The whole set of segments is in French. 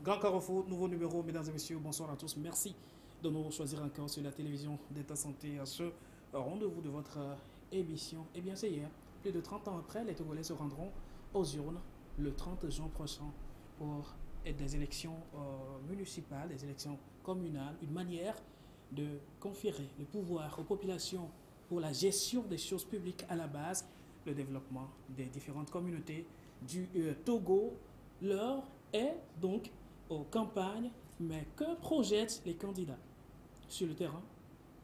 Grand Carrefour, nouveau numéro, mesdames et messieurs, bonsoir à tous. Merci de nous choisir encore sur la télévision d'État Santé à ce rendez-vous de votre émission. Eh bien, c'est hier, plus de 30 ans après, les Togolais se rendront aux urnes le 30 juin prochain pour des élections municipales, des élections communales, une manière de conférer le pouvoir aux populations pour la gestion des choses publiques à la base, le développement des différentes communautés du Togo. L'heure est donc aux campagnes, mais que projettent les candidats sur le terrain?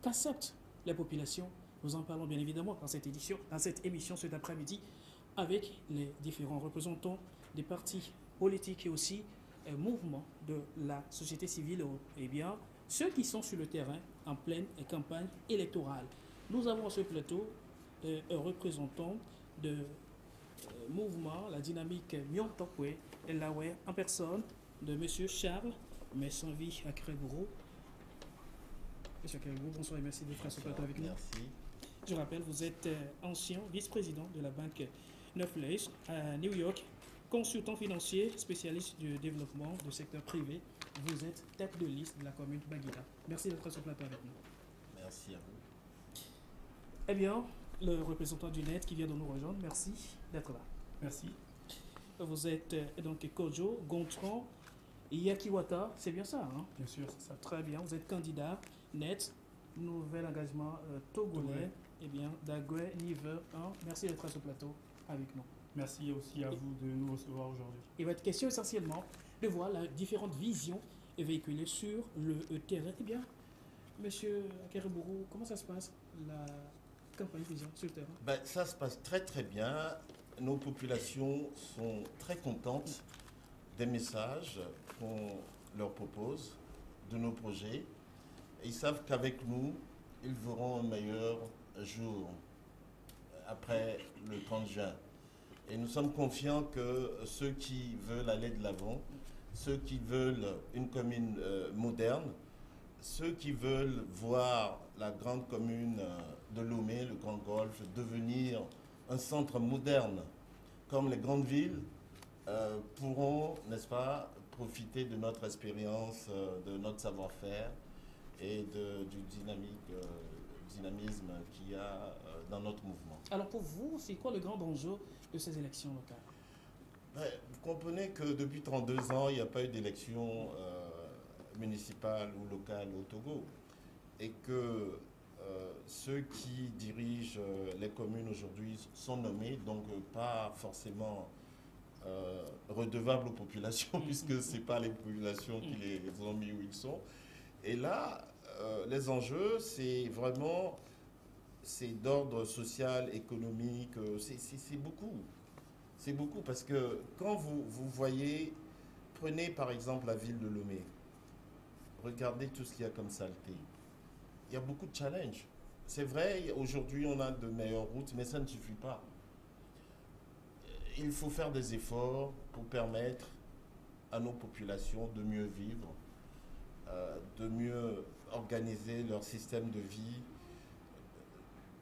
Qu'acceptent les populations? Nous en parlons bien évidemment dans cette émission cet après-midi avec les différents représentants des partis politiques et aussi mouvements de la société civile, et bien ceux qui sont sur le terrain en pleine campagne électorale. Nous avons à ce plateau un représentant de mouvement, la dynamique Myontokwe et Lawe en personne de M. Charles Messanvi Akrebourou. M. Akrebourou, bonsoir et merci d'être à ce plateau avec nous. Merci. Je rappelle, vous êtes ancien vice-président de la banque Neuf Leys à New York, consultant financier, spécialiste du développement du secteur privé. Vous êtes tête de liste de la commune Baguila. Merci d'être à ce plateau avec nous. Merci à vous. Eh bien, le représentant du net qui vient de nous rejoindre, merci d'être là. Merci. Vous êtes donc Kojo Gontran Yakiwata, c'est bien ça, hein? Bien sûr, c'est ça. Très bien, vous êtes candidat net, nouvel engagement togolais, eh bien, Dagwe Niver 1. Merci d'être à ce plateau avec nous. Merci aussi à vous de nous recevoir aujourd'hui. Il va être question essentiellement de voir les différentes visions véhiculées sur le terrain. Eh bien, monsieur Akrebourou, comment ça se passe, la campagne vision sur le terrain? Ça se passe très très bien. Nos populations sont très contentes des messages qu'on leur propose, de nos projets. Et ils savent qu'avec nous, ils verront un meilleur jour après le 30 juin. Et nous sommes confiants que ceux qui veulent aller de l'avant, ceux qui veulent une commune moderne, ceux qui veulent voir la grande commune de Lomé, le Grand Golfe, devenir un centre moderne comme les grandes villes, pourront, n'est-ce pas, profiter de notre expérience, de notre savoir-faire et du dynamisme qu'il y a dans notre mouvement. Alors pour vous, c'est quoi le grand enjeu de ces élections locales? Vous comprenez que depuis 32 ans, il n'y a pas eu d'élection municipale ou locale au Togo. Et que ceux qui dirigent les communes aujourd'hui sont nommés, donc pas forcément redevables aux populations, puisque ce n'est pas les populations qui les ont mis où ils sont. Et là, les enjeux, c'est vraiment, c'est d'ordre social, économique, c'est beaucoup. C'est beaucoup parce que quand vous voyez, prenez par exemple la ville de Lomé, regardez tout ce qu'il y a comme saleté. Il y a beaucoup de challenges. C'est vrai, aujourd'hui on a de meilleures routes, mais ça ne suffit pas. Il faut faire des efforts pour permettre à nos populations de mieux vivre, de mieux organiser leur système de vie,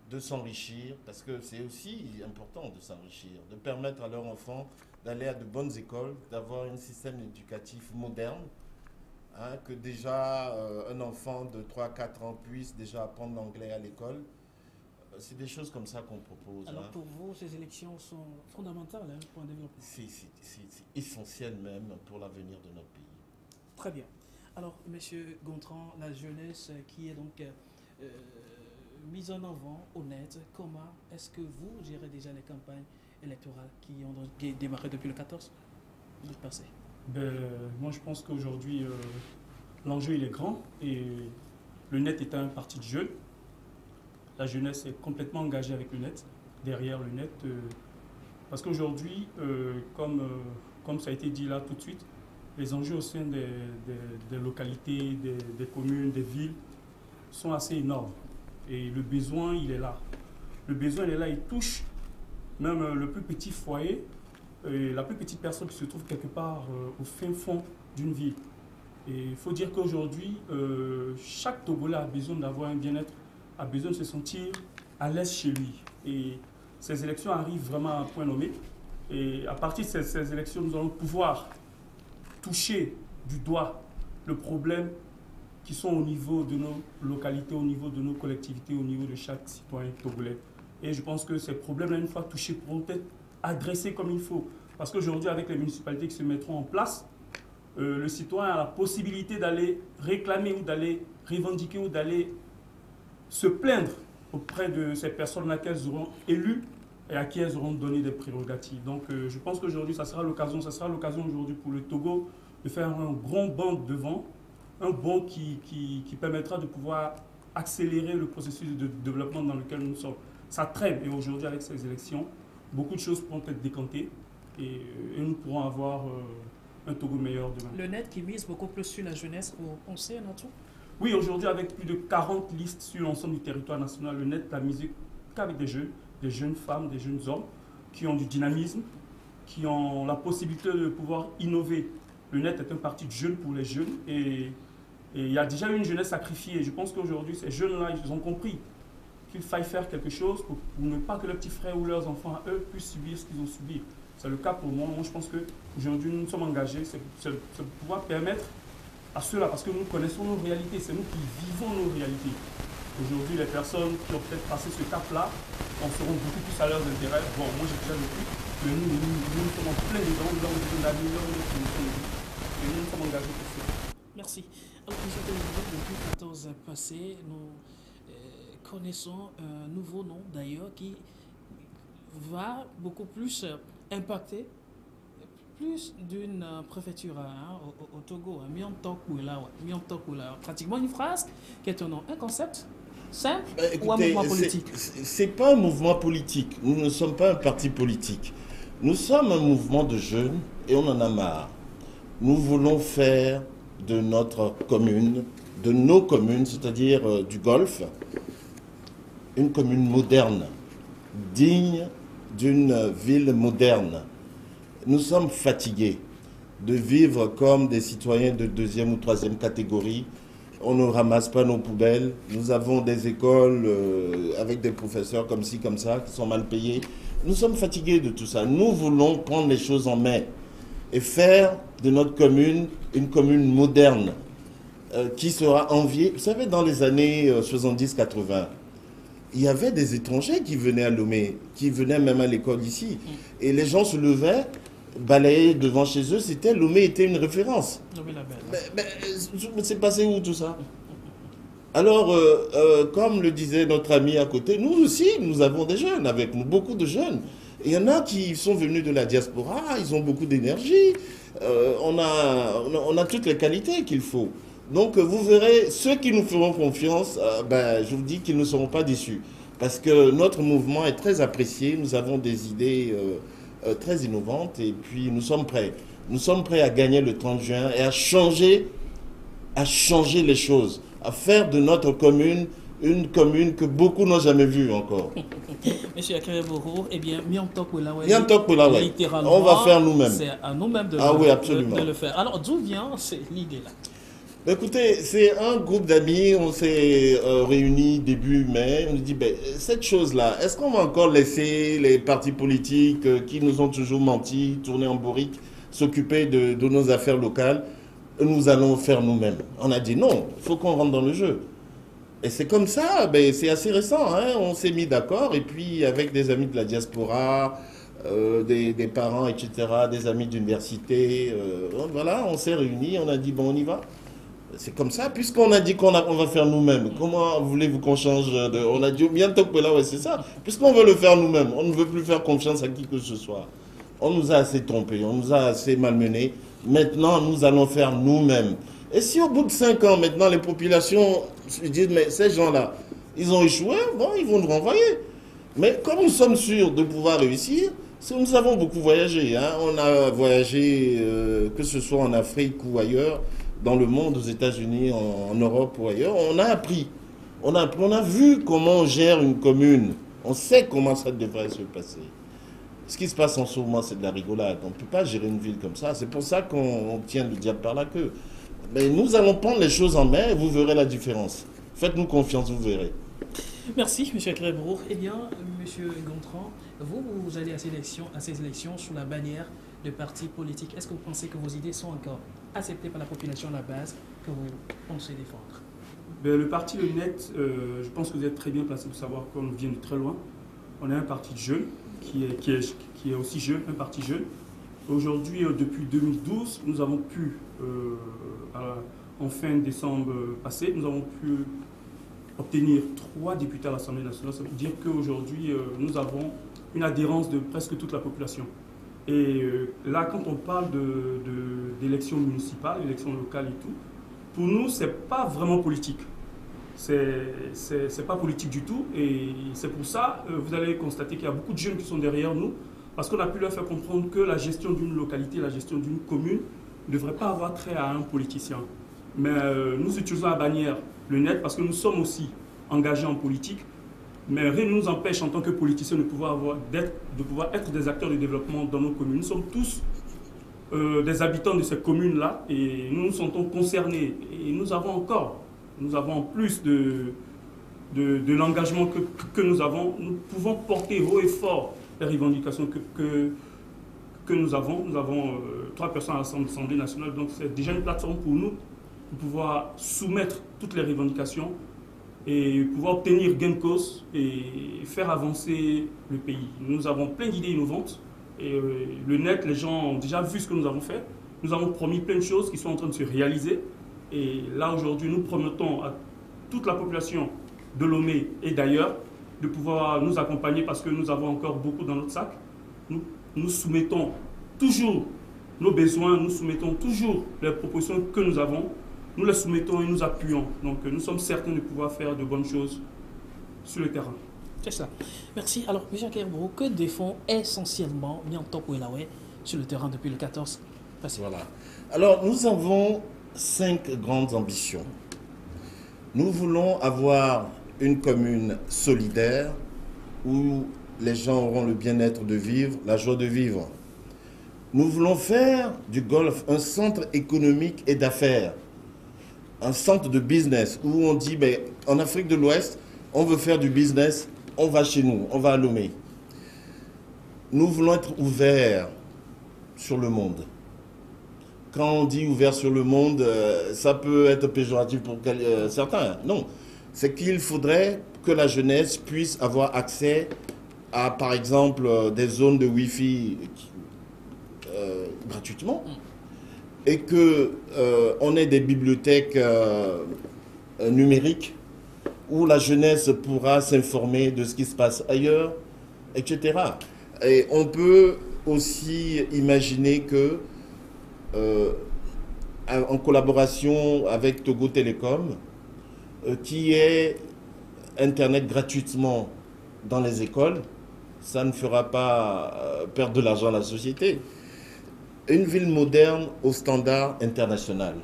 de s'enrichir, parce que c'est aussi important de s'enrichir, de permettre à leurs enfants d'aller à de bonnes écoles, d'avoir un système éducatif moderne, hein, que déjà un enfant de 3-4 ans puisse déjà apprendre l'anglais à l'école. C'est des choses comme ça qu'on propose. Alors hein. pour vous, ces élections sont fondamentales pour un développement? C'est essentiel même pour l'avenir de notre pays. Très bien. Alors, monsieur Gontran, la jeunesse qui est donc mise en avant, honnête, comment est-ce que vous gérez déjà les campagnes électorales qui ont démarré depuis le 14 du passé? Moi, je pense qu'aujourd'hui, l'enjeu il est grand et le net est un parti de jeunes. La jeunesse est complètement engagée avec le net, derrière le net, parce qu'aujourd'hui, comme ça a été dit là tout de suite, les enjeux au sein des localités, des communes, des villes sont assez énormes. Et le besoin, il est là. Le besoin, il est là, il touche même le plus petit foyer, la plus petite personne qui se trouve quelque part au fin fond d'une ville. Et il faut dire qu'aujourd'hui, chaque Togolais a besoin d'avoir un bien-être, a besoin de se sentir à l'aise chez lui. Et ces élections arrivent vraiment à un point nommé. Et à partir de ces élections, nous allons pouvoir toucher du doigt le problème qui sont au niveau de nos localités, au niveau de nos collectivités, au niveau de chaque citoyen togolais. Et je pense que ces problèmes-là, une fois touchés, pourront être adressés comme il faut. Parce qu'aujourd'hui, avec les municipalités qui se mettront en place, le citoyen a la possibilité d'aller réclamer ou d'aller revendiquer ou d'aller se plaindre auprès de ces personnes-là qu'elles auront élues et à qui elles auront donné des prérogatives. Donc je pense qu'aujourd'hui, ça sera l'occasion aujourd'hui pour le Togo de faire un grand bond devant, un bond qui permettra de pouvoir accélérer le processus de développement dans lequel nous sommes. Ça traîne et aujourd'hui, avec ces élections, beaucoup de choses pourront être décantées et nous pourrons avoir un Togo meilleur demain. Le net qui mise beaucoup plus sur la jeunesse, on sait, non tout? Oui, aujourd'hui, avec plus de 40 listes sur l'ensemble du territoire national, le net n'a misé qu'avec des jeunes femmes, des jeunes hommes qui ont du dynamisme, qui ont la possibilité de pouvoir innover. Le net est un parti de jeunes pour les jeunes et il y a déjà eu une jeunesse sacrifiée. Je pense qu'aujourd'hui, ces jeunes-là, ils ont compris qu'il faille faire quelque chose pour ne pas que leurs petits frères ou leurs enfants, eux, puissent subir ce qu'ils ont subi. C'est le cas pour moi. Moi, je pense qu'aujourd'hui, nous sommes engagés. C'est pour pouvoir permettre à ceux-là, parce que nous connaissons nos réalités, c'est nous qui vivons nos réalités. Aujourd'hui, les personnes qui ont peut-être passé ce cap-là en seront beaucoup plus à leurs intérêts. Bon, moi j'ai déjà vécu, mais nous sommes en plein dedans, nous avons besoin d'améliorer notre condition de vie. Et nous sommes engagés pour ça. Merci. Alors, monsieur le depuis 14 passé, nous connaissons un nouveau nom d'ailleurs qui va beaucoup plus impacter plus d'une préfecture au Togo, pratiquement une phrase qui est un nom, un concept simple ou un mouvement politique? C'est pas un mouvement politique. Nous ne sommes pas un parti politique. Nous sommes un mouvement de jeunes et on en a marre. Nous voulons faire de notre commune, de nos communes, c'est-à-dire du Golfe, une commune moderne, digne d'une ville moderne. Nous sommes fatigués de vivre comme des citoyens de deuxième ou troisième catégorie. On ne ramasse pas nos poubelles. Nous avons des écoles avec des professeurs comme ci, comme ça, qui sont mal payés. Nous sommes fatigués de tout ça. Nous voulons prendre les choses en main et faire de notre commune une commune moderne qui sera enviée. Vous savez, dans les années 70-80, il y avait des étrangers qui venaient à Lomé, qui venaient même à l'école ici. Et les gens se levaient, balayaient devant chez eux, Lomé était une référence. Mais c'est passé où tout ça? Alors, comme le disait notre ami à côté, nous aussi, nous avons des jeunes avec nous, beaucoup de jeunes. Il y en a qui sont venus de la diaspora, ils ont beaucoup d'énergie, on a toutes les qualités qu'il faut. Donc vous verrez, ceux qui nous feront confiance, je vous dis qu'ils ne seront pas déçus. Parce que notre mouvement est très apprécié, nous avons des idées très innovantes et puis nous sommes prêts. Nous sommes prêts à gagner le 30 juin et à changer les choses, à faire de notre commune une commune que beaucoup n'ont jamais vue encore. Monsieur Akere Boro, eh bien, on va faire nous-mêmes. C'est à nous-mêmes de le faire. Alors, d'où vient cette idée-là? Écoutez, c'est un groupe d'amis, on s'est réunis début mai, on nous dit, cette chose-là, est-ce qu'on va encore laisser les partis politiques qui nous ont toujours menti, tourner en bourrique, s'occuper de nos affaires locales? Nous allons faire nous-mêmes. On a dit non, il faut qu'on rentre dans le jeu. Et c'est comme ça, c'est assez récent, hein, on s'est mis d'accord, et puis avec des amis de la diaspora, des parents, etc., des amis d'université, voilà, on s'est réunis, on a dit, bon, on y va. C'est comme ça, puisqu'on a dit qu'on va faire nous-mêmes. Comment voulez-vous qu'on change On a dit bientôt que là, ouais, c'est ça. Puisqu'on veut le faire nous-mêmes, on ne veut plus faire confiance à qui que ce soit. On nous a assez trompés, on nous a assez malmenés. Maintenant, nous allons faire nous-mêmes. Et si au bout de 5 ans, maintenant, les populations se disent, mais ces gens-là, ils ont échoué, bon, ils vont nous renvoyer. Mais comme nous sommes sûrs de pouvoir réussir, nous avons beaucoup voyagé. Hein. On a voyagé, que ce soit en Afrique ou ailleurs, dans le monde, aux États-Unis, en Europe ou ailleurs, on a appris. On a vu comment on gère une commune. On sait comment ça devrait se passer. Ce qui se passe en ce moment, c'est de la rigolade. On ne peut pas gérer une ville comme ça. C'est pour ça qu'on tient le diable par la queue. Mais nous allons prendre les choses en main et vous verrez la différence. Faites-nous confiance, vous verrez. Merci, M. Akere Boro. Eh bien, M. Gontran, vous allez à ces élections sous la bannière de partis politiques. Est-ce que vous pensez que vos idées sont encore acceptées par la population à la base que vous pensez défendre? Ben, le parti Le Net, je pense que vous êtes très bien placé pour savoir qu'on vient de très loin. On est un parti de jeunes qui est aussi jeune, un parti jeune. Aujourd'hui, depuis 2012, nous avons pu, en fin décembre passé, nous avons pu obtenir 3 députés à l'Assemblée nationale. Ça veut dire qu'aujourd'hui, nous avons une adhérence de presque toute la population. Et là, quand on parle d'élections municipales, d'élections locales et tout, pour nous, ce n'est pas vraiment politique. C'est pas politique du tout. Et c'est pour ça, vous allez constater qu'il y a beaucoup de jeunes qui sont derrière nous, parce qu'on a pu leur faire comprendre que la gestion d'une localité, la gestion d'une commune, ne devrait pas avoir trait à un politicien. Mais nous utilisons la bannière Le Net parce que nous sommes aussi engagés en politique. Mais rien ne nous empêche en tant que politiciens de pouvoir être des acteurs de développement dans nos communes. Nous sommes tous des habitants de ces communes-là et nous nous sentons concernés. Et nous avons en plus de l'engagement que nous avons, nous pouvons porter haut et fort les revendications que nous avons. Nous avons 3 personnes à l'Assemblée nationale, donc c'est déjà une plateforme pour nous pour pouvoir soumettre toutes les revendications et pouvoir obtenir gain de cause et faire avancer le pays. Nous avons plein d'idées innovantes et le Net, les gens ont déjà vu ce que nous avons fait. Nous avons promis plein de choses qui sont en train de se réaliser et là aujourd'hui nous promettons à toute la population de Lomé et d'ailleurs de pouvoir nous accompagner parce que nous avons encore beaucoup dans notre sac. Nous soumettons toujours nos besoins, nous soumettons toujours les propositions que nous avons. Nous les soumettons et nous appuyons. Donc nous sommes certains de pouvoir faire de bonnes choses sur le terrain. C'est ça. Merci. Alors, M. Kerbrou, que défend essentiellement Niantok Ouelaoué sur le terrain depuis le 14 passé? Voilà. Alors, nous avons 5 grandes ambitions. Nous voulons avoir une commune solidaire où les gens auront le bien-être de vivre, la joie de vivre. Nous voulons faire du Golfe un centre économique et d'affaires, un centre de business où on dit, ben, en Afrique de l'Ouest, on veut faire du business, on va chez nous, on va à Lomé. Nous voulons être ouverts sur le monde. Quand on dit ouvert sur le monde, ça peut être péjoratif pour certains. Non, c'est qu'il faudrait que la jeunesse puisse avoir accès à, par exemple, des zones de Wi-Fi gratuitement et qu'on ait des bibliothèques numériques où la jeunesse pourra s'informer de ce qui se passe ailleurs, etc. Et on peut aussi imaginer que, en collaboration avec Togo Télécom, qui est Internet gratuitement dans les écoles, ça ne fera pas perdre de l'argent à la société. Une ville moderne au standard international.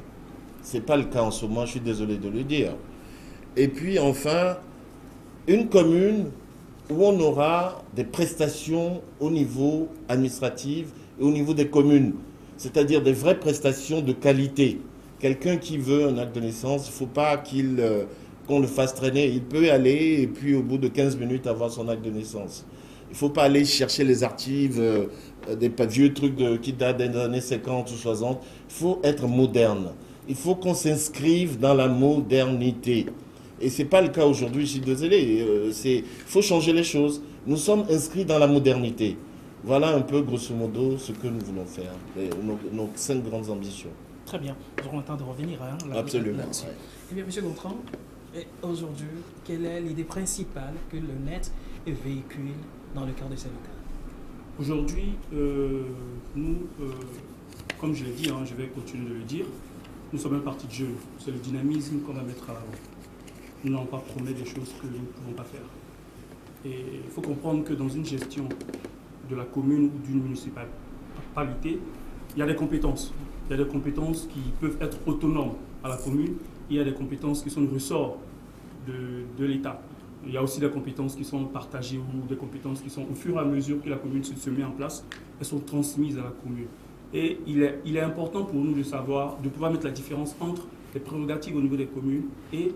Ce n'est pas le cas en ce moment, je suis désolé de le dire. Et puis enfin, une commune où on aura des prestations au niveau administratif et au niveau des communes, c'est-à-dire des vraies prestations de qualité. Quelqu'un qui veut un acte de naissance, il ne faut pas qu'on le fasse traîner. Il peut aller et puis au bout de 15 minutes avoir son acte de naissance. Il ne faut pas aller chercher les archives, des vieux trucs qui datent des années 50 ou 60. Il faut être moderne. Il faut qu'on s'inscrive dans la modernité. Et ce n'est pas le cas aujourd'hui, je suis désolé. Il faut changer les choses. Nous sommes inscrits dans la modernité. Voilà un peu, grosso modo, ce que nous voulons faire. Nos 5 grandes ambitions. Très bien. Nous aurons le temps de revenir Absolument. là-dessus. Eh bien, M. Gontran, aujourd'hui, quelle est l'idée principale que le Net véhicule dans le cadre de ces locales? Aujourd'hui, nous, comme je l'ai dit, je vais continuer de le dire, nous sommes un parti de jeunes. C'est le dynamisme qu'on va mettre à l'avant. Nous n'allons pas promettre des choses que nous ne pouvons pas faire. Et il faut comprendre que dans une gestion de la commune ou d'une municipalité, il y a des compétences. Il y a des compétences qui peuvent être autonomes à la commune. Il y a des compétences qui sont le ressort de l'État. Il y a aussi des compétences qui sont partagées ou des compétences qui sont, au fur et à mesure que la commune se met en place, elles sont transmises à la commune. Et il est important pour nous de savoir, de pouvoir mettre la différence entre les prérogatives au niveau des communes et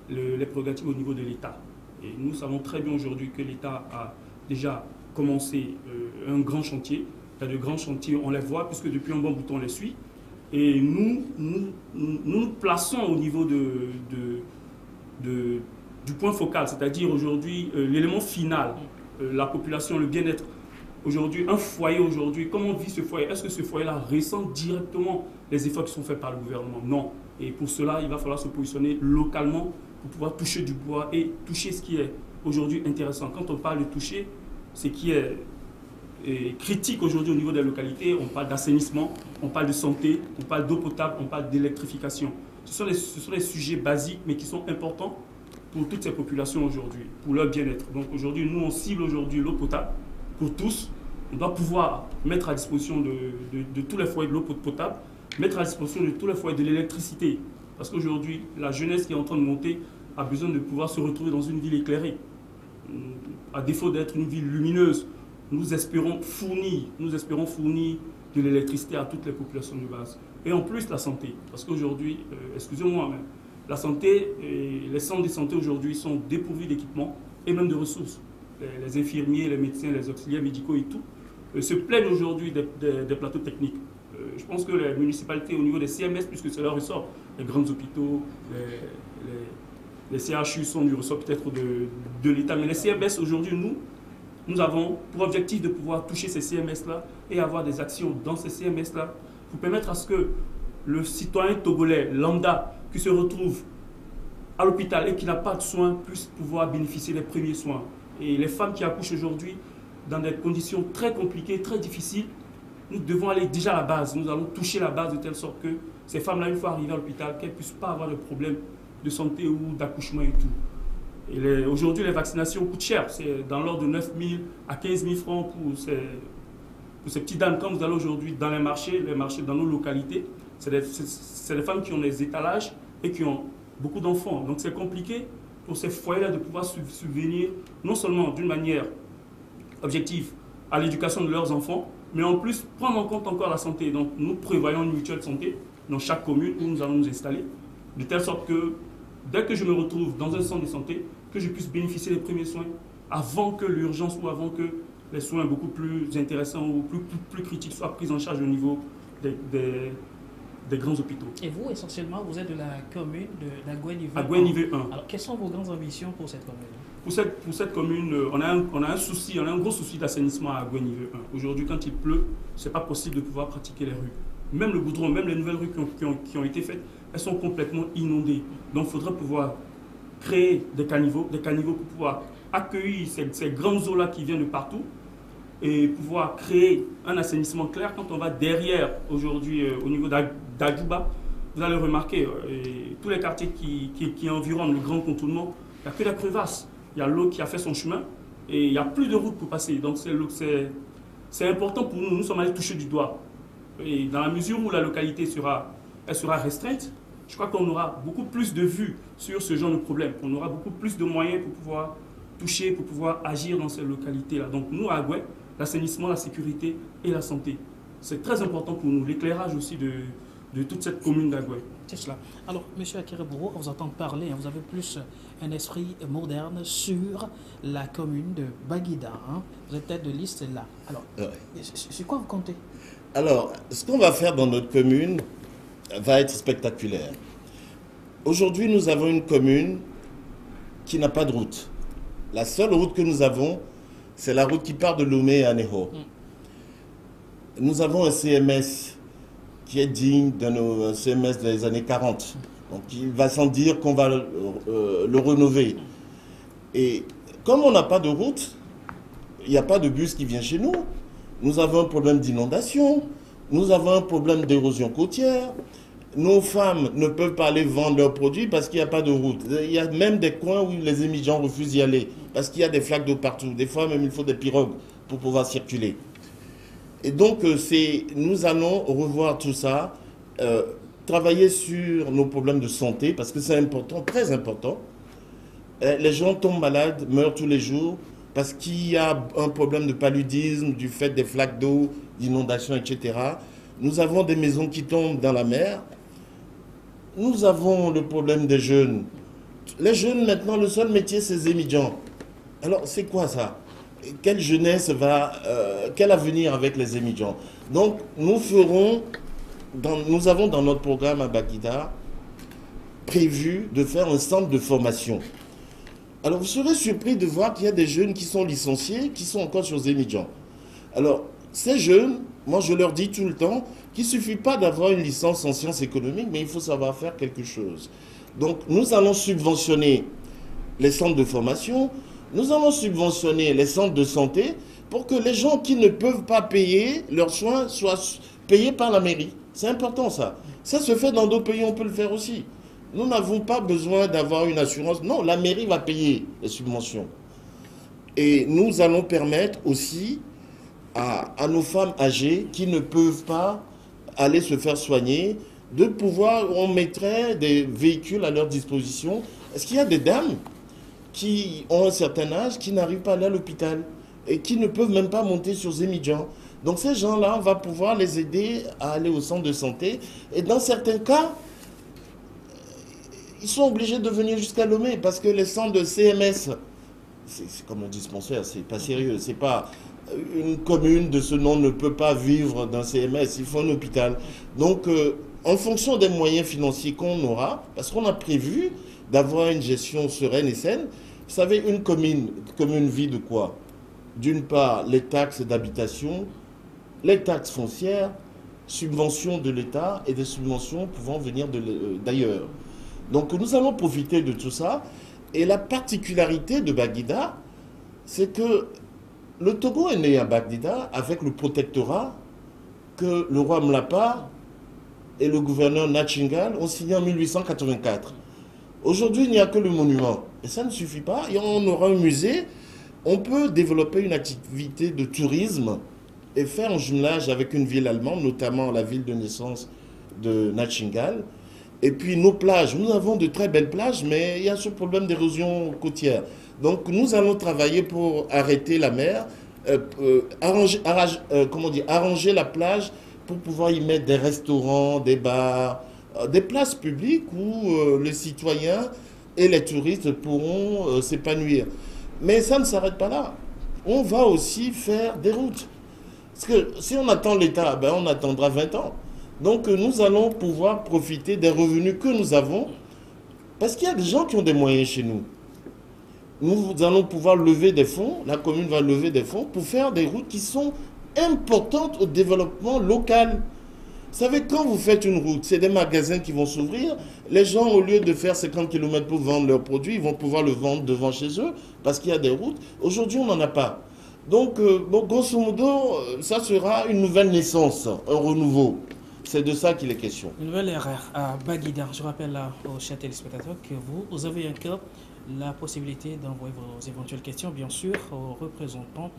les prérogatives au niveau de l'État. Et nous savons très bien aujourd'hui que l'État a déjà commencé un grand chantier Il y a de grands chantiers, on les voit, puisque depuis un bon bout, on les suit. Et nous plaçons au niveau du point focal, c'est-à-dire aujourd'hui l'élément final, la population, le bien-être. Aujourd'hui, un foyer aujourd'hui, comment vit ce foyer? Est-ce que ce foyer-là ressent directement les efforts qui sont faits par le gouvernement? Non. Et pour cela, il va falloir se positionner localement pour pouvoir toucher du bois et toucher ce qui est aujourd'hui intéressant. Quand on parle de toucher, ce qui est critique aujourd'hui au niveau des localités, on parle d'assainissement, on parle de santé, on parle d'eau potable, on parle d'électrification. Ce sont les sujets basiques, mais qui sont importants pour toutes ces populations aujourd'hui, pour leur bien-être. Donc aujourd'hui, nous, on cible aujourd'hui l'eau potable pour tous. On doit pouvoir mettre à disposition de tous les foyers de l'eau potable, mettre à disposition de tous les foyers de l'électricité. Parce qu'aujourd'hui, la jeunesse qui est en train de monter a besoin de pouvoir se retrouver dans une ville éclairée. À défaut d'être une ville lumineuse, nous espérons fournir de l'électricité à toutes les populations de base. Et en plus, la santé. Parce qu'aujourd'hui, excusez-moi, mais la santé, les centres de santé aujourd'hui sont dépourvus d'équipements et même de ressources. Les infirmiers, les médecins, les auxiliaires médicaux et tout se plaignent aujourd'hui des plateaux techniques. Je pense que les municipalités, au niveau des CMS, puisque c'est leur ressort, les grands hôpitaux, les CHU sont du ressort peut-être de l'État. Mais les CMS, aujourd'hui, nous avons pour objectif de pouvoir toucher ces CMS-là et avoir des actions dans ces CMS-là pour permettre à ce que le citoyen togolais lambda qui se retrouve à l'hôpital et qui n'a pas de soins puisse pouvoir bénéficier des premiers soins. Et les femmes qui accouchent aujourd'hui dans des conditions très compliquées, très difficiles, nous devons aller déjà à la base. Nous allons toucher la base de telle sorte que ces femmes-là, une fois arrivées à l'hôpital, qu'elles ne puissent pas avoir de problème de santé ou d'accouchement et tout. Et aujourd'hui, les vaccinations coûtent cher. C'est dans l'ordre de 9 000 à 15 000 francs pour ces petites dames. Quand vous allez aujourd'hui dans les marchés dans nos localités, c'est des femmes qui ont des étalages et qui ont beaucoup d'enfants. Donc c'est compliqué pour ces foyers-là de pouvoir subvenir non seulement d'une manière objective à l'éducation de leurs enfants, mais en plus prendre en compte encore la santé. Donc nous prévoyons une mutuelle santé dans chaque commune où nous allons nous installer, de telle sorte que dès que je me retrouve dans un centre de santé, que je puisse bénéficier des premiers soins avant que l'urgence ou avant que les soins beaucoup plus intéressants ou plus critiques soient pris en charge au niveau des grands hôpitaux. Et vous, essentiellement, vous êtes de la commune d'Agoué-Nivé 1. Agoué-Nivé 1. Alors, quelles sont vos grandes ambitions pour cette commune? Pour cette commune, on a un gros souci d'assainissement à Agoué-Nivé 1. Aujourd'hui, quand il pleut, ce n'est pas possible de pouvoir pratiquer les rues. Même le goudron, même les nouvelles rues qui ont été faites, elles sont complètement inondées. Donc, il faudrait pouvoir créer des caniveaux pour pouvoir accueillir ces grandes eaux-là qui viennent de partout et pouvoir créer un assainissement clair. Quand on va derrière, aujourd'hui, au niveau d'Adjouba, vous allez remarquer, tous les quartiers qui environnent le grand contournement, il n'y a que la crevasse. Il y a l'eau qui a fait son chemin et il n'y a plus de route pour passer. Donc c'est important pour nous. Nous sommes allés toucher du doigt. Et dans la mesure où la localité sera restreinte, je crois qu'on aura beaucoup plus de vues sur ce genre de problème. On aura beaucoup plus de moyens pour pouvoir toucher, pour pouvoir agir dans ces localités-là. Donc nous, à Agoué, l'assainissement, la sécurité et la santé, c'est très important pour nous. L'éclairage aussi de toute cette commune d'Agoué. C'est cela. Alors, M. Akere-Bourreau, on vous entend parler, vous avez plus un esprit moderne sur la commune de Baguida. Hein. Vous êtes tête de liste là. Alors, sur quoi vous comptez? Alors, ce qu'on va faire dans notre commune va être spectaculaire. Aujourd'hui, nous avons une commune qui n'a pas de route. La seule route que nous avons, c'est la route qui part de Lomé à Ného. Nous avons un CMS qui est digne de nos CMS des années 40. Donc, il va sans dire qu'on va le rénover. Et comme on n'a pas de route, il n'y a pas de bus qui vient chez nous. Nous avons un problème d'inondation. Nous avons un problème d'érosion côtière. Nos femmes ne peuvent pas aller vendre leurs produits parce qu'il n'y a pas de route. Il y a même des coins où les émigrants refusent d'y aller parce qu'il y a des flaques d'eau partout. Des fois, même, il faut des pirogues pour pouvoir circuler. Et donc, nous allons revoir tout ça, travailler sur nos problèmes de santé, parce que c'est important, très important. Les gens tombent malades, meurent tous les jours, parce qu'il y a un problème de paludisme, du fait des flaques d'eau, d'inondations, etc. Nous avons des maisons qui tombent dans la mer. Nous avons le problème des jeunes. Les jeunes, maintenant, le seul métier, c'est les émigrants. Alors, c'est quoi ça? quelle jeunesse va, quel avenir avec les émigrants. Donc, nous avons dans notre programme à Baguida prévu de faire un centre de formation. Alors, vous serez surpris de voir qu'il y a des jeunes qui sont licenciés, qui sont encore sur les émigrants. Alors, ces jeunes, moi je leur dis tout le temps qu'il ne suffit pas d'avoir une licence en sciences économiques, mais il faut savoir faire quelque chose. Donc, nous allons subventionner les centres de formation, nous allons subventionner les centres de santé pour que les gens qui ne peuvent pas payer leurs soins soient payés par la mairie. C'est important ça. Ça se fait dans d'autres pays, on peut le faire aussi. Nous n'avons pas besoin d'avoir une assurance. Non, la mairie va payer les subventions. Et nous allons permettre aussi à nos femmes âgées qui ne peuvent pas aller se faire soigner, de pouvoir, on mettrait des véhicules à leur disposition. Est-ce qu'il y a des dames qui ont un certain âge, qui n'arrivent pas à aller à l'hôpital et qui ne peuvent même pas monter sur Zemidjan? Donc ces gens-là, on va pouvoir les aider à aller au centre de santé. Et dans certains cas, ils sont obligés de venir jusqu'à Lomé parce que les centres de CMS, c'est comme un dispensaire, c'est pas sérieux. C'est pas une commune de ce nom ne peut pas vivre d'un CMS, il faut un hôpital. Donc, en fonction des moyens financiers qu'on aura, parce qu'on a prévu d'avoir une gestion sereine et saine, vous savez, une commune vit de quoi? D'une part, les taxes d'habitation, les taxes foncières, subventions de l'État et des subventions pouvant venir d'ailleurs. Donc nous allons profiter de tout ça. Et la particularité de Baguida, c'est que le Togo est né à Baguida avec le protectorat que le roi Mlapa et le gouverneur Natchingal ont signé en 1884. Aujourd'hui, il n'y a que le monument. Et ça ne suffit pas. Et on aura un musée. On peut développer une activité de tourisme et faire un jumelage avec une ville allemande, notamment la ville de naissance de Natchingal. Et puis nos plages, nous avons de très belles plages, mais il y a ce problème d'érosion côtière. Donc nous allons travailler pour arrêter la mer, arranger la plage pour pouvoir y mettre des restaurants, des bars, des places publiques où les citoyens et les touristes pourront s'épanouir. Mais ça ne s'arrête pas là. On va aussi faire des routes. Parce que si on attend l'État, ben on attendra 20 ans. Donc nous allons pouvoir profiter des revenus que nous avons, parce qu'il y a des gens qui ont des moyens chez nous. Nous allons pouvoir lever des fonds, la commune va lever des fonds pour faire des routes qui sont importantes au développement local. Vous savez, quand vous faites une route, c'est des magasins qui vont s'ouvrir. Les gens, au lieu de faire 50 km pour vendre leurs produits, ils vont pouvoir le vendre devant chez eux, parce qu'il y a des routes. Aujourd'hui, on n'en a pas. Donc, grosso modo, ça sera une nouvelle naissance, un renouveau. C'est de ça qu'il est question. Une nouvelle ère à Baguida. Je rappelle là aux chers téléspectateurs que vous avez encore la possibilité d'envoyer vos éventuelles questions, bien sûr, aux représentants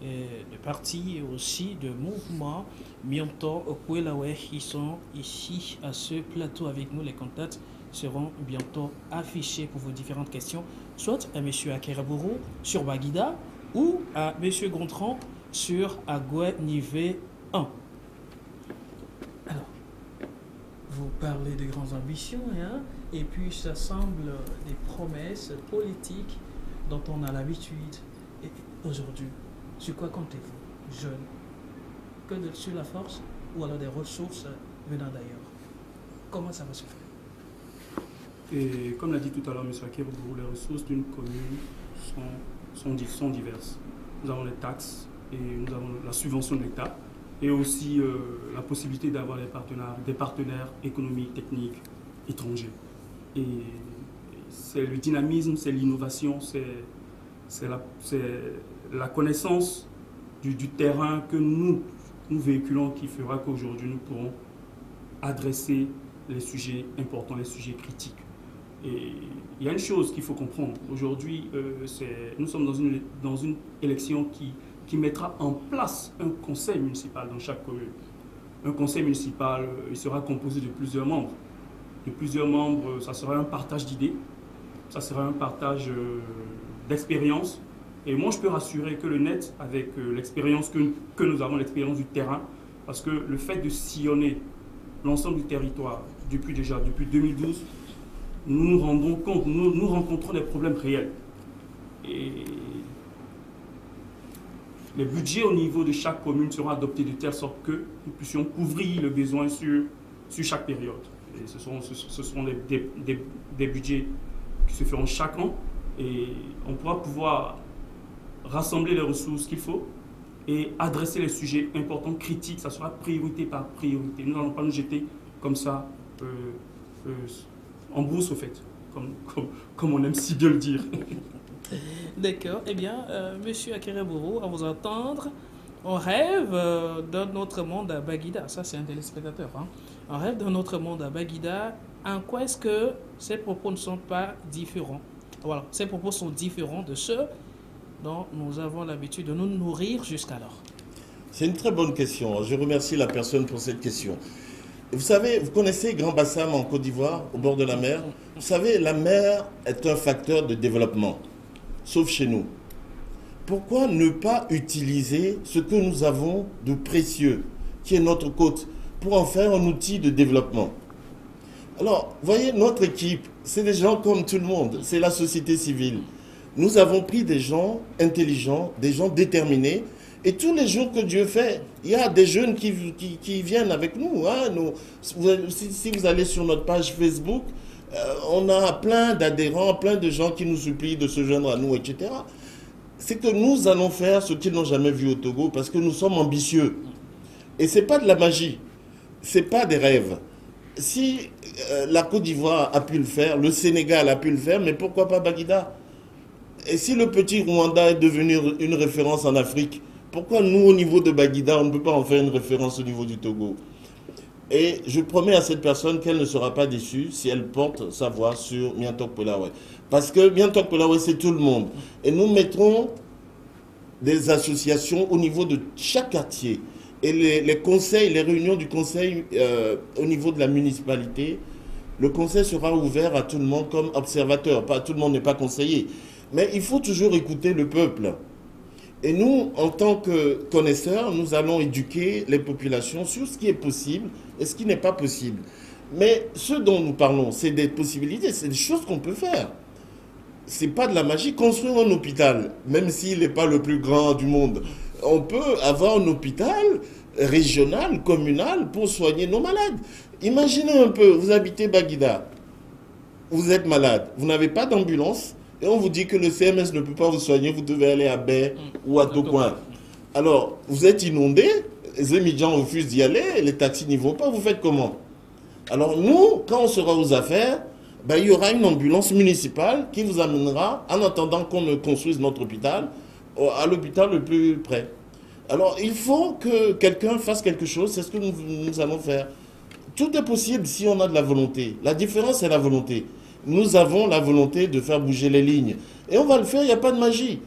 de partis et aussi de mouvements. Bientôt, au Kouelaoué, ils sont ici à ce plateau avec nous. Les contacts seront bientôt affichés pour vos différentes questions, soit à M. Akerabourou sur Baguida ou à M. Gontran sur Agoué Nivé 1. Vous parlez de grandes ambitions, hein, et puis ça semble des promesses politiques dont on a l'habitude. Et aujourd'hui, sur quoi comptez-vous, jeunes? Sur la force ou alors des ressources venant d'ailleurs? Comment ça va se faire? Et comme l'a dit tout à l'heure M. Akerabourou, les ressources d'une commune sont diverses. Nous avons les taxes et nous avons la subvention de l'État, et aussi la possibilité d'avoir des partenaires économiques, techniques, étrangers. Et c'est le dynamisme, c'est l'innovation, c'est la connaissance du terrain que nous véhiculons qui fera qu'aujourd'hui nous pourrons adresser les sujets importants, les sujets critiques. Et il y a une chose qu'il faut comprendre. Aujourd'hui, nous sommes dans une élection qui mettra en place un conseil municipal dans chaque commune. Un conseil municipal, il sera composé de plusieurs membres. De plusieurs membres, ça sera un partage d'idées, ça sera un partage d'expérience. Et moi, je peux rassurer que le net, avec l'expérience que nous avons, l'expérience du terrain, parce que le fait de sillonner l'ensemble du territoire depuis 2012, nous nous rendons compte, nous rencontrons des problèmes réels. Et les budgets au niveau de chaque commune seront adoptés de telle sorte que nous puissions couvrir le besoin sur chaque période. Et ce seront des budgets qui se feront chaque an et on pourra pouvoir rassembler les ressources qu'il faut et adresser les sujets importants, critiques, ça sera priorité par priorité. Nous n'allons pas nous jeter comme ça en brousse au fait, comme on aime si bien le dire. D'accord. Eh bien, Monsieur Akereboro, à vous entendre, on rêve d'un autre monde à Baguida. Ça, c'est un téléspectateur. Hein. On rêve d'un autre monde à Baguida. En quoi est-ce que ces propos ne sont pas différents? Voilà, ces propos sont différents de ceux dont nous avons l'habitude de nous nourrir jusqu'alors. C'est une très bonne question. Je remercie la personne pour cette question. Vous savez, vous connaissez Grand Bassam en Côte d'Ivoire, au bord de la mer. Vous savez, la mer est un facteur de développement, sauf chez nous. Pourquoi ne pas utiliser ce que nous avons de précieux, qui est notre côte, pour en faire un outil de développement? Alors, voyez, notre équipe, c'est des gens comme tout le monde, c'est la société civile. Nous avons pris des gens intelligents, des gens déterminés, et tous les jours que Dieu fait, il y a des jeunes qui viennent avec nous. Hein, si vous allez sur notre page Facebook, on a plein d'adhérents, plein de gens qui nous supplient de se joindre à nous, etc. C'est que nous allons faire ce qu'ils n'ont jamais vu au Togo parce que nous sommes ambitieux. Et ce n'est pas de la magie, ce n'est pas des rêves. Si la Côte d'Ivoire a pu le faire, le Sénégal a pu le faire, mais pourquoi pas Baguida? Et si le petit Rwanda est devenu une référence en Afrique, pourquoi nous, au niveau de Baguida, on ne peut pas en faire une référence au niveau du Togo? Et je promets à cette personne qu'elle ne sera pas déçue si elle porte sa voix sur Miantok Polawe. Parce que Miantok Polawe, c'est tout le monde. Et nous mettrons des associations au niveau de chaque quartier. Et les conseils, les réunions du conseil au niveau de la municipalité, le conseil sera ouvert à tout le monde comme observateur. Pas, tout le monde n'est pas conseiller. Mais il faut toujours écouter le peuple. Et nous, en tant que connaisseurs, nous allons éduquer les populations sur ce qui est possible et ce qui n'est pas possible. Mais ce dont nous parlons, c'est des possibilités, c'est des choses qu'on peut faire. Ce n'est pas de la magie. Construire un hôpital, même s'il n'est pas le plus grand du monde, on peut avoir un hôpital régional, communal, pour soigner nos malades. Imaginez un peu, vous habitez Baguida, vous êtes malade, vous n'avez pas d'ambulance, et on vous dit que le CMS ne peut pas vous soigner, vous devez aller à Baie ou à Tocoin. Alors, vous êtes inondé, les émigrants refusent d'y aller, les taxis n'y vont pas, vous faites comment? Alors nous, quand on sera aux affaires, ben, il y aura une ambulance municipale qui vous amènera, en attendant qu'on ne construise notre hôpital, à l'hôpital le plus près. Alors, il faut que quelqu'un fasse quelque chose, c'est ce que nous allons faire. Tout est possible si on a de la volonté. La différence, c'est la volonté. Nous avons la volonté de faire bouger les lignes. Et on va le faire, il n'y a pas de magie.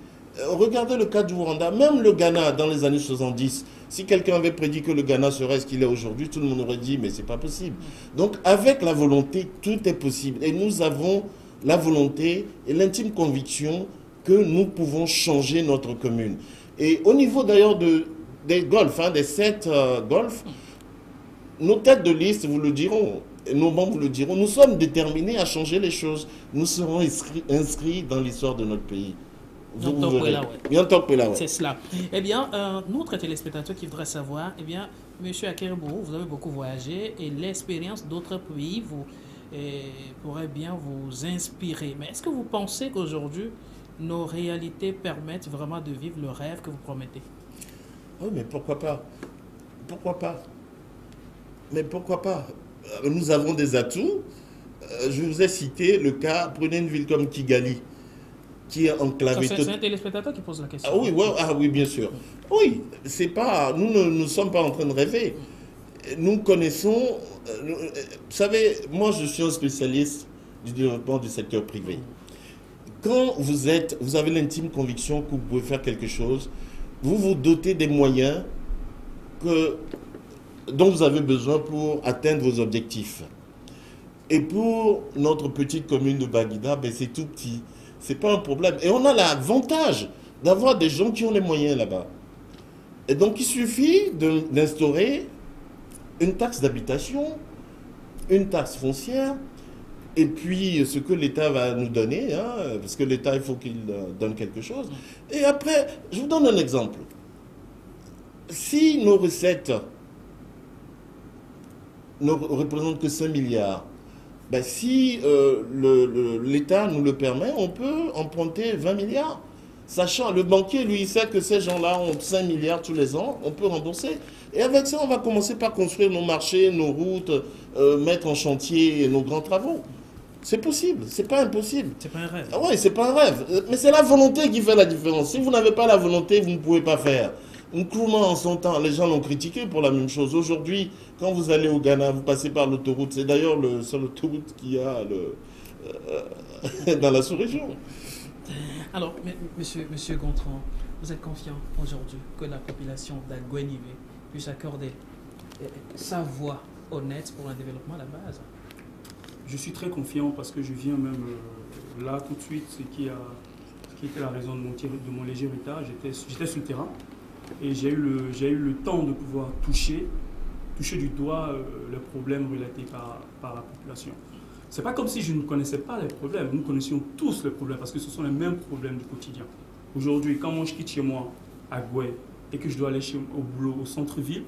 Regardez le cas du Rwanda, même le Ghana dans les années 70. Si quelqu'un avait prédit que le Ghana serait ce qu'il est aujourd'hui, tout le monde aurait dit, mais ce n'est pas possible. Donc, avec la volonté, tout est possible. Et nous avons la volonté et l'intime conviction que nous pouvons changer notre commune. Et au niveau d'ailleurs des golfs, hein, des 7 golfs, nos têtes de liste vous le diront, et nos membres vous le diront, nous sommes déterminés à changer les choses. Nous serons inscrits dans l'histoire de notre pays. C'est cela. Eh bien, notre téléspectateur qui voudrait savoir, eh bien, M. Akereboro, vous avez beaucoup voyagé et l'expérience d'autres pays pourrait bien vous inspirer. Mais est-ce que vous pensez qu'aujourd'hui, nos réalités permettent vraiment de vivre le rêve que vous promettez? Oui, mais pourquoi pas? Pourquoi pas? Mais pourquoi pas? Nous avons des atouts. Je vous ai cité le cas, prenez une ville comme Kigali, qui est enclavée. C'est un téléspectateur qui pose la question. Ah oui, ouais, ah oui, bien sûr. Oui, c'est pas, nous ne sommes pas en train de rêver. Nous connaissons, vous savez, moi je suis un spécialiste du développement du secteur privé. Quand vous avez l'intime conviction que vous pouvez faire quelque chose, vous vous dotez des moyens dont vous avez besoin pour atteindre vos objectifs. Et pour notre petite commune de Baguida, ben c'est tout petit. Ce n'est pas un problème. Et on a l'avantage d'avoir des gens qui ont les moyens là-bas. Et donc, il suffit d'instaurer une taxe d'habitation, une taxe foncière, et puis ce que l'État va nous donner, hein, parce que l'État, il faut qu'il donne quelque chose. Et après, je vous donne un exemple. si nos recettes ne représentent que 5 milliards, ben si l'État nous le permet, on peut emprunter 20 milliards. Sachant, le banquier, lui, il sait que ces gens-là ont 5 milliards tous les ans, on peut rembourser. Et avec ça, on va commencer par construire nos marchés, nos routes, mettre en chantier nos grands travaux. C'est possible, c'est pas impossible. C'est pas un rêve. Ah ouais, c'est pas un rêve. Mais c'est la volonté qui fait la différence. Si vous n'avez pas la volonté, vous ne pouvez pas faire. Nkrumah, en son temps, les gens l'ont critiqué pour la même chose. Aujourd'hui, quand vous allez au Ghana, vous passez par l'autoroute. C'est d'ailleurs le seul autoroute qu'il y a dans la sous-région. Alors, monsieur Gontran, vous êtes confiant aujourd'hui que la population d'Aguenivé puisse accorder sa voix honnête pour un développement à la base? Je suis très confiant parce que je viens même là tout de suite, ce qui était la raison de mon léger retard. J'étais sur le terrain et j'ai eu le temps de pouvoir toucher du doigt les problèmes relatés par la population. C'est pas comme si je ne connaissais pas les problèmes. Nous connaissions tous les problèmes parce que ce sont les mêmes problèmes du quotidien. Aujourd'hui, quand moi je quitte chez moi à Goué et que je dois aller au boulot au centre-ville,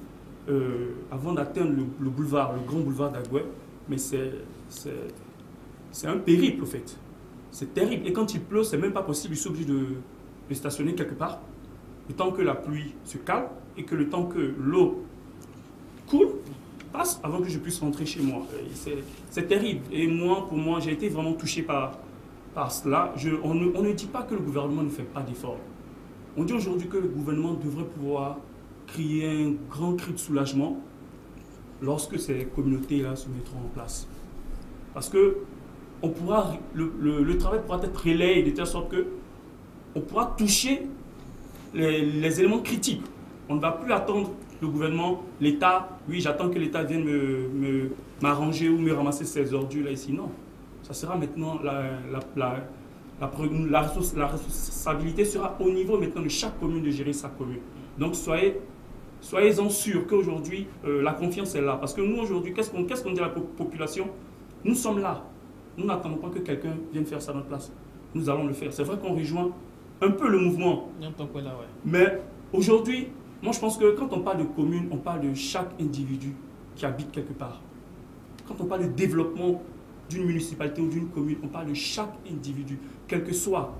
avant d'atteindre le grand boulevard d'Agoué, mais c'est un périple, au fait. C'est terrible. Et quand il pleut, c'est même pas possible. Je suis obligé de stationner quelque part. Le temps que la pluie se calme et que le temps que l'eau coule, passe avant que je puisse rentrer chez moi. C'est terrible. Et moi, pour moi, j'ai été vraiment touché par cela. On ne dit pas que le gouvernement ne fait pas d'efforts. On dit aujourd'hui que le gouvernement devrait pouvoir crier un grand cri de soulagement lorsque ces communautés-là se mettront en place. Parce que le travail pourra être relayé de telle sorte qu'on pourra toucher les éléments critiques. On ne va plus attendre le gouvernement, l'État. Oui, j'attends que l'État vienne m'arranger ou me ramasser ces ordures là ici. Non. Ça sera maintenant la responsabilité sera au niveau maintenant de chaque commune de gérer sa commune. Donc soyez-en sûrs qu'aujourd'hui, la confiance est là. Parce que nous, aujourd'hui, qu'est-ce qu'on dit à la population? Nous sommes là. Nous n'attendons pas que quelqu'un vienne faire ça à notre place. Nous allons le faire. C'est vrai qu'on rejoint un peu le mouvement. Mais aujourd'hui, moi je pense que quand on parle de commune, on parle de chaque individu qui habite quelque part. Quand on parle de développement d'une municipalité ou d'une commune, on parle de chaque individu, quelle que soit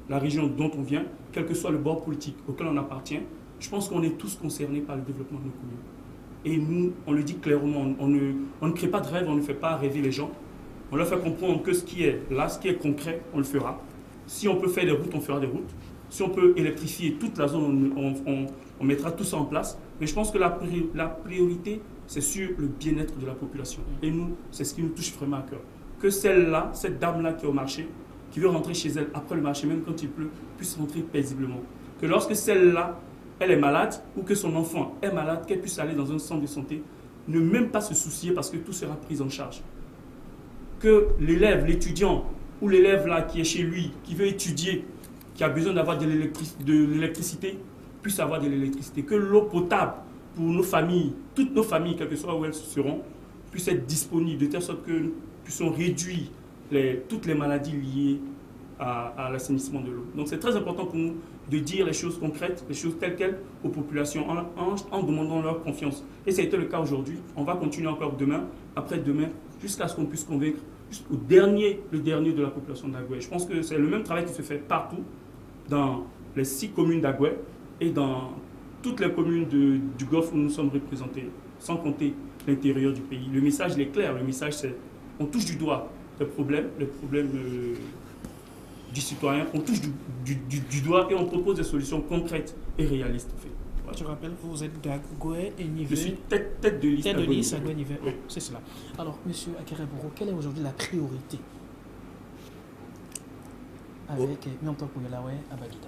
la région dont on vient, quel que soit le bord politique auquel on appartient. Je pense qu'on est tous concernés par le développement de nos communes. Et nous, on le dit clairement, on ne crée pas de rêve, on ne fait pas rêver les gens. On leur fait comprendre que ce qui est là, ce qui est concret, on le fera. Si on peut faire des routes, on fera des routes. Si on peut électrifier toute la zone, on mettra tout ça en place. Mais je pense que la priorité, c'est sur le bien-être de la population. Et nous, c'est ce qui nous touche vraiment à cœur. Que celle-là, cette dame-là qui est au marché, qui veut rentrer chez elle après le marché, même quand il pleut, puisse rentrer paisiblement. Que lorsque celle-là, elle est malade ou que son enfant est malade, qu'elle puisse aller dans un centre de santé, ne même pas se soucier parce que tout sera pris en charge. Que l'élève, l'étudiant ou l'élève là qui est chez lui, qui veut étudier, qui a besoin d'avoir de l'électricité, puisse avoir de l'électricité. Que l'eau potable pour nos familles, toutes nos familles, quelles que soient où elles seront, puisse être disponible de telle sorte que nous puissions réduire toutes les maladies liées à l'assainissement de l'eau. Donc c'est très important pour nous de dire les choses concrètes, les choses telles quelles aux populations en demandant leur confiance. Et ça a été le cas aujourd'hui. On va continuer encore demain, après-demain, jusqu'à ce qu'on puisse convaincre le dernier de la population d'Agoué. Je pense que c'est le même travail qui se fait partout, dans les 6 communes d'Agoué et dans toutes les communes du Golfe où nous sommes représentés, sans compter l'intérieur du pays. Le message il est clair, le message c'est on touche du doigt les problèmes du citoyen, on touche du doigt et on propose des solutions concrètes et réalistes. En fait. Voilà. Je rappelle que vous êtes d'Agoué et Nivé. Je suis tête de liste. Tête de liste Agoué Nivé. Oui. C'est cela. Alors, M. Akereboro, quelle est aujourd'hui la priorité avec Nyonto Kouyelawe à Baguida?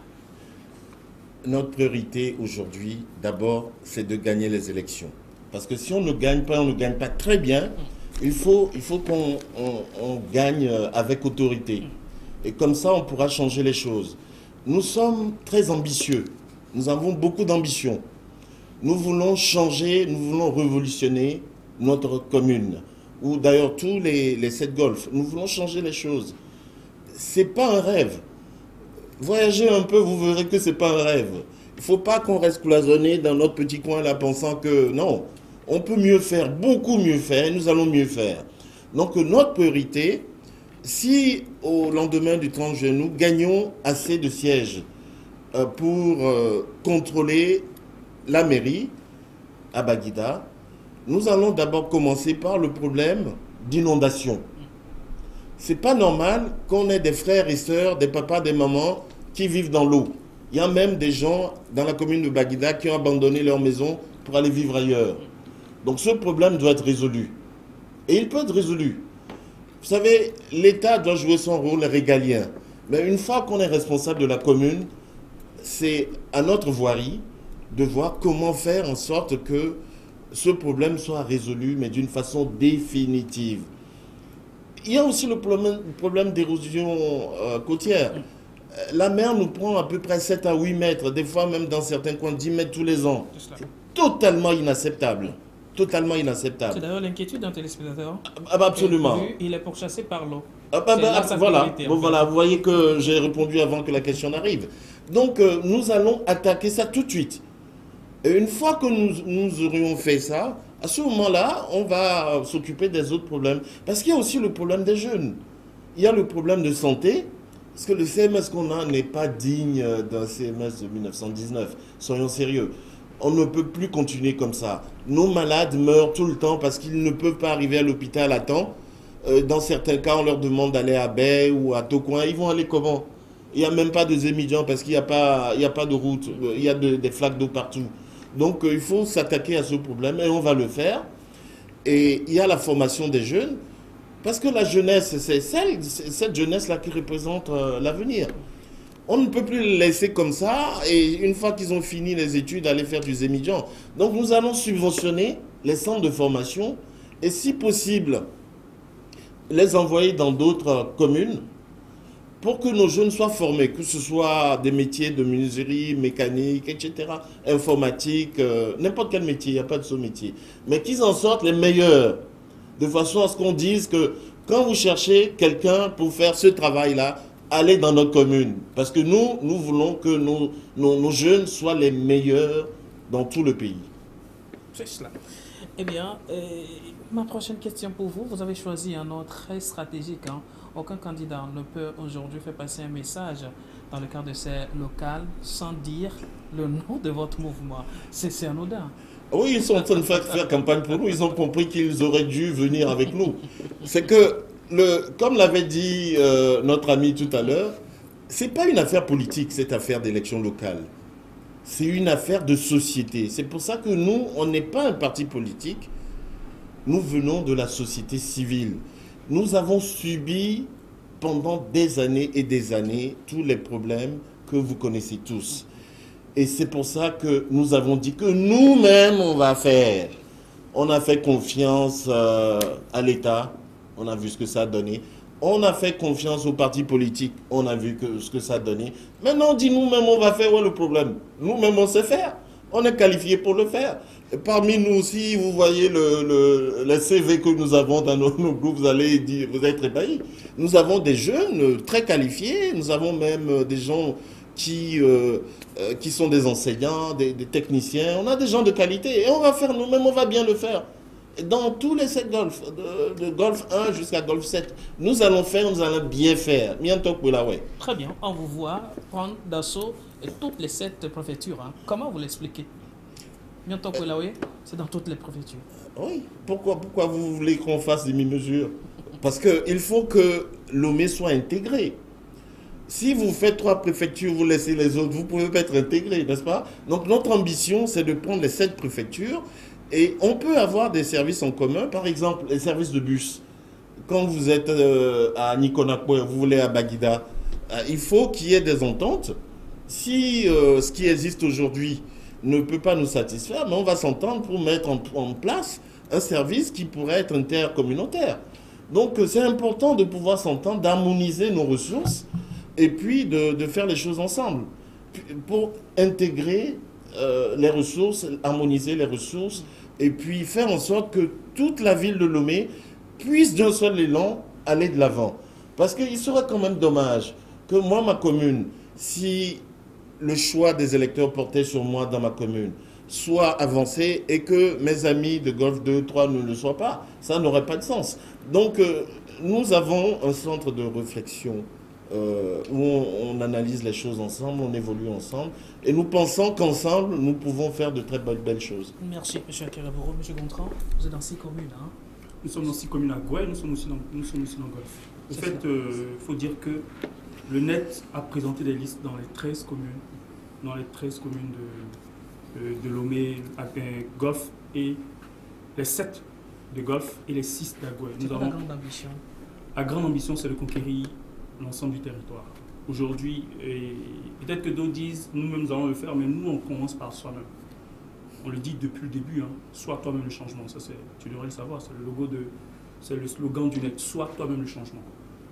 Notre priorité aujourd'hui, d'abord, c'est de gagner les élections. Parce que si on ne gagne pas très bien, il faut qu'on gagne avec autorité. Et comme ça, on pourra changer les choses. Nous sommes très ambitieux. Nous avons beaucoup d'ambition. Nous voulons changer, nous voulons révolutionner notre commune. Ou d'ailleurs tous les 7 golfs. Nous voulons changer les choses. Ce n'est pas un rêve. Voyagez un peu, vous verrez que ce n'est pas un rêve. Il ne faut pas qu'on reste cloisonné dans notre petit coin là pensant que non, on peut mieux faire, beaucoup mieux faire, nous allons mieux faire. Donc notre priorité, si au lendemain du 30 juin, nous gagnons assez de sièges pour contrôler la mairie à Baguida, nous allons d'abord commencer par le problème d'inondation. C'est pas normal qu'on ait des frères et sœurs, des papas, des mamans qui vivent dans l'eau. Il y a même des gens dans la commune de Baguida qui ont abandonné leur maison pour aller vivre ailleurs. Donc ce problème doit être résolu. Et il peut être résolu. Vous savez, l'État doit jouer son rôle régalien. Mais une fois qu'on est responsable de la commune, c'est à notre voirie de voir comment faire en sorte que ce problème soit résolu, mais d'une façon définitive. Il y a aussi le problème d'érosion côtière. La mer nous prend à peu près 7 à 8 mètres, des fois même dans certains coins 10 mètres tous les ans. C'est totalement inacceptable. Totalement inacceptable. C'est d'ailleurs l'inquiétude d'un téléspectateur. Absolument. Il est pourchassé par l'eau. Voilà. Bon, voilà, vous voyez que j'ai répondu avant que la question n'arrive. Donc, nous allons attaquer ça tout de suite. Et une fois que nous aurions fait ça, à ce moment-là, on va s'occuper des autres problèmes. Parce qu'il y a aussi le problème des jeunes. Il y a le problème de santé. Parce que le CMS qu'on a n'est pas digne d'un CMS de 1919. Soyons sérieux. On ne peut plus continuer comme ça. Nos malades meurent tout le temps parce qu'ils ne peuvent pas arriver à l'hôpital à temps. Dans certains cas, on leur demande d'aller à Baie ou à Tocoin. Ils vont aller comment? Il n'y a même pas de Zémidjan parce qu'il n'y a pas de route. Il y a des flaques d'eau partout. Donc, il faut s'attaquer à ce problème et on va le faire. Et il y a la formation des jeunes. Parce que la jeunesse, c'est cette jeunesse-là qui représente l'avenir. On ne peut plus les laisser comme ça et une fois qu'ils ont fini les études, aller faire du Zémidjan. Donc nous allons subventionner les centres de formation et si possible, les envoyer dans d'autres communes pour que nos jeunes soient formés, que ce soit des métiers de menuiserie, mécanique, etc., informatique, n'importe quel métier, il n'y a pas de sous-métier. Mais qu'ils en sortent les meilleurs, de façon à ce qu'on dise que quand vous cherchez quelqu'un pour faire ce travail-là, allez dans notre commune. Parce que nous voulons que nos jeunes soient les meilleurs dans tout le pays. C'est cela. Eh bien, ma prochaine question pour vous, vous avez choisi un nom très stratégique. Hein. Aucun candidat ne peut aujourd'hui faire passer un message dans le cadre de ces locales sans dire le nom de votre mouvement. C'est anodin. Oui, ils sont en train de faire campagne pour nous. Ils ont compris qu'ils auraient dû venir avec nous. C'est que, comme l'avait dit notre ami tout à l'heure, ce n'est pas une affaire politique, cette affaire d'élection locale. C'est une affaire de société. C'est pour ça que nous, on n'est pas un parti politique. Nous venons de la société civile. Nous avons subi pendant des années et des années tous les problèmes que vous connaissez tous. Et c'est pour ça que nous avons dit que nous-mêmes, on va faire. On a fait confiance à l'État. On a vu ce que ça a donné. On a fait confiance aux partis politiques. On a vu ce que ça a donné. Maintenant, on dit nous-mêmes, on va faire. Où est le problème? Nous-mêmes, on sait faire. On est qualifiés pour le faire. Et parmi nous aussi, vous voyez le CV que nous avons dans nos groupes, vous allez dire, vous êtes ébahis. Nous avons des jeunes très qualifiés. Nous avons même des gens qui sont des enseignants, des techniciens. On a des gens de qualité et on va faire nous-mêmes, on va bien le faire. Dans tous les 7 golfs, de golf 1 jusqu'à golf 7, nous allons faire, nous allons bien faire. Très bien, on vous voit prendre d'assaut toutes les 7 préfectures. Hein. Comment vous l'expliquez? C'est dans toutes les préfectures. Oui, pourquoi vous voulez qu'on fasse demi-mesure? Parce qu'il faut que Lomé soit intégré. Si vous faites 3 préfectures, vous laissez les autres, vous ne pouvez pas être intégré, n'est-ce pas? Donc notre ambition, c'est de prendre les 7 préfectures et on peut avoir des services en commun, par exemple les services de bus. Quand vous êtes à Nikonakwe, vous voulez à Baguida, il faut qu'il y ait des ententes. Si ce qui existe aujourd'hui ne peut pas nous satisfaire, mais on va s'entendre pour mettre en place un service qui pourrait être intercommunautaire. Donc c'est important de pouvoir s'entendre, d'harmoniser nos ressources et puis de faire les choses ensemble pour intégrer les ressources, harmoniser les ressources et puis faire en sorte que toute la ville de Lomé puisse d'un seul élan aller de l'avant. Parce qu'il serait quand même dommage que moi, ma commune, si le choix des électeurs portait sur moi dans ma commune soit avancé et que mes amis de Golf 2, 3 ne le soient pas. Ça n'aurait pas de sens. Donc, nous avons un centre de réflexion où on analyse les choses ensemble, on évolue ensemble. Et nous pensons qu'ensemble, nous pouvons faire de très belles choses. Merci, M. Akiraboro. M. Gontran, vous êtes dans 6 communes. Hein? Nous sommes dans 6 communes à Gouet, nous sommes aussi dans Golf. En fait, il faut dire que le NET a présenté des listes dans les 13 communes, de Lomé, Golf, et les 7 de Golf et les 6 d'Agoué. C'est quoi la grande ambition? La grande ambition, c'est de conquérir l'ensemble du territoire. Aujourd'hui, peut-être que d'autres disent, nous-mêmes nous allons le faire, mais nous, on commence par soi-même. On le dit depuis le début, hein, sois toi-même le changement. Ça, tu devrais le savoir, c'est le slogan du NET, sois toi-même le changement.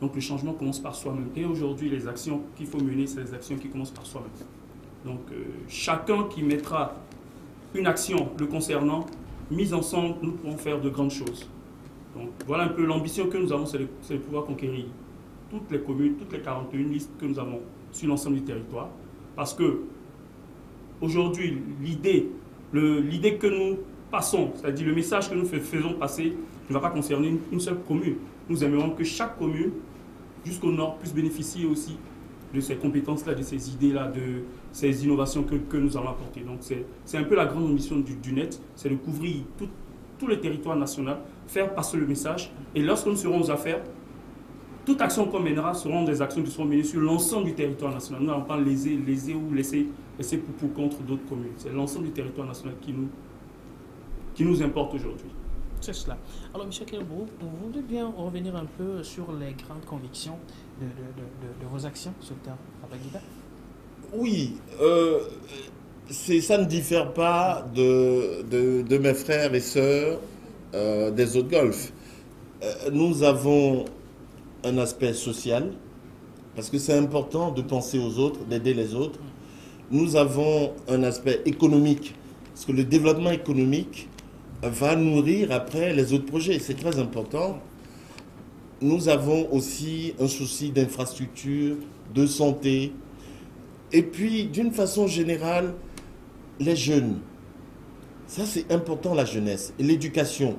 Donc le changement commence par soi-même. Et aujourd'hui, les actions qu'il faut mener, c'est les actions qui commencent par soi-même. Donc chacun qui mettra une action le concernant, mise ensemble, nous pourrons faire de grandes choses. Donc voilà un peu l'ambition que nous avons, c'est de pouvoir conquérir toutes les communes, toutes les 41 listes que nous avons sur l'ensemble du territoire. Parce que aujourd'hui, l'idée que nous passons, c'est-à-dire le message que nous faisons passer, ne va pas concerner une seule commune. Nous aimerions que chaque commune, jusqu'au nord, puisse bénéficier aussi de ces compétences-là, de ces idées-là, de ces innovations que nous allons apporter. Donc c'est un peu la grande ambition du NET, c'est de couvrir tout le territoire national, faire passer le message. Et lorsque nous serons aux affaires, toute action qu'on mènera seront des actions qui seront menées sur l'ensemble du territoire national. Nous n'allons pas léser ou laisser pour contre d'autres communes. C'est l'ensemble du territoire national qui nous importe aujourd'hui. C'est cela. Alors, M. Kelbo, vous voulez bien revenir un peu sur les grandes convictions de vos actions sur le terrain à Baguida? Oui, ça ne diffère pas de mes frères et sœurs des autres golfs. Nous avons un aspect social, parce que c'est important de penser aux autres, d'aider les autres. Nous avons un aspect économique, parce que le développement économique va nourrir après les autres projets. C'est très important. Nous avons aussi un souci d'infrastructure, de santé. Et puis, d'une façon générale, les jeunes. Ça, c'est important, la jeunesse. Et l'éducation.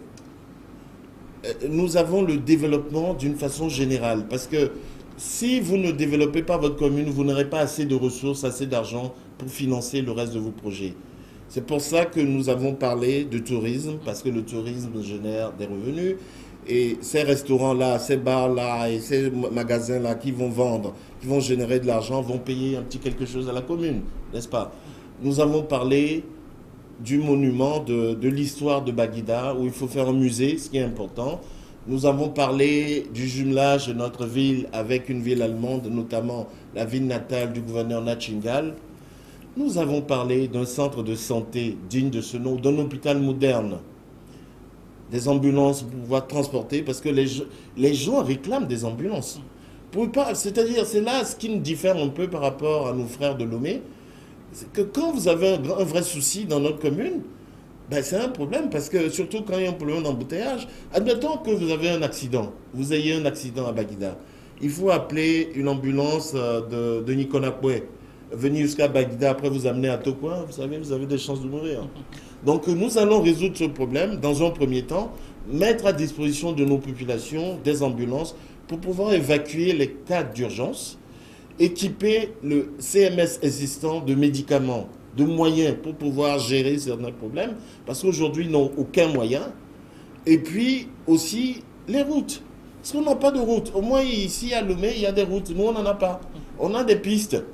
Nous avons le développement d'une façon générale. Parce que si vous ne développez pas votre commune, vous n'aurez pas assez de ressources, assez d'argent pour financer le reste de vos projets. C'est pour ça que nous avons parlé de tourisme, parce que le tourisme génère des revenus. Et ces restaurants-là, ces bars-là et ces magasins-là qui vont vendre, qui vont générer de l'argent, vont payer un petit quelque chose à la commune, n'est-ce pas? Nous avons parlé du monument, de l'histoire de Baguida, où il faut faire un musée, ce qui est important. Nous avons parlé du jumelage de notre ville avec une ville allemande, notamment la ville natale du gouverneur Nachingal. Nous avons parlé d'un centre de santé digne de ce nom, d'un hôpital moderne, des ambulances pour pouvoir transporter, parce que les gens réclament des ambulances. C'est-à-dire, c'est là ce qui nous diffère un peu par rapport à nos frères de Lomé, c'est que quand vous avez un vrai souci dans notre commune, ben c'est un problème, parce que surtout quand il y a un problème d'embouteillage, admettons que vous avez un accident, vous ayez un accident à Baguida, il faut appeler une ambulance de Nikonakwe, venir jusqu'à Baguida, après vous amener à Tokwa, vous savez, vous avez des chances de mourir. Donc nous allons résoudre ce problème dans un premier temps, mettre à disposition de nos populations des ambulances pour pouvoir évacuer les cas d'urgence, équiper le CMS existant de médicaments, de moyens pour pouvoir gérer certains problèmes, parce qu'aujourd'hui, ils n'ont aucun moyen. Et puis aussi les routes. Parce qu'on n'a pas de route. Au moins ici à Lomé, il y a des routes. Nous, on n'en a pas. On a des pistes.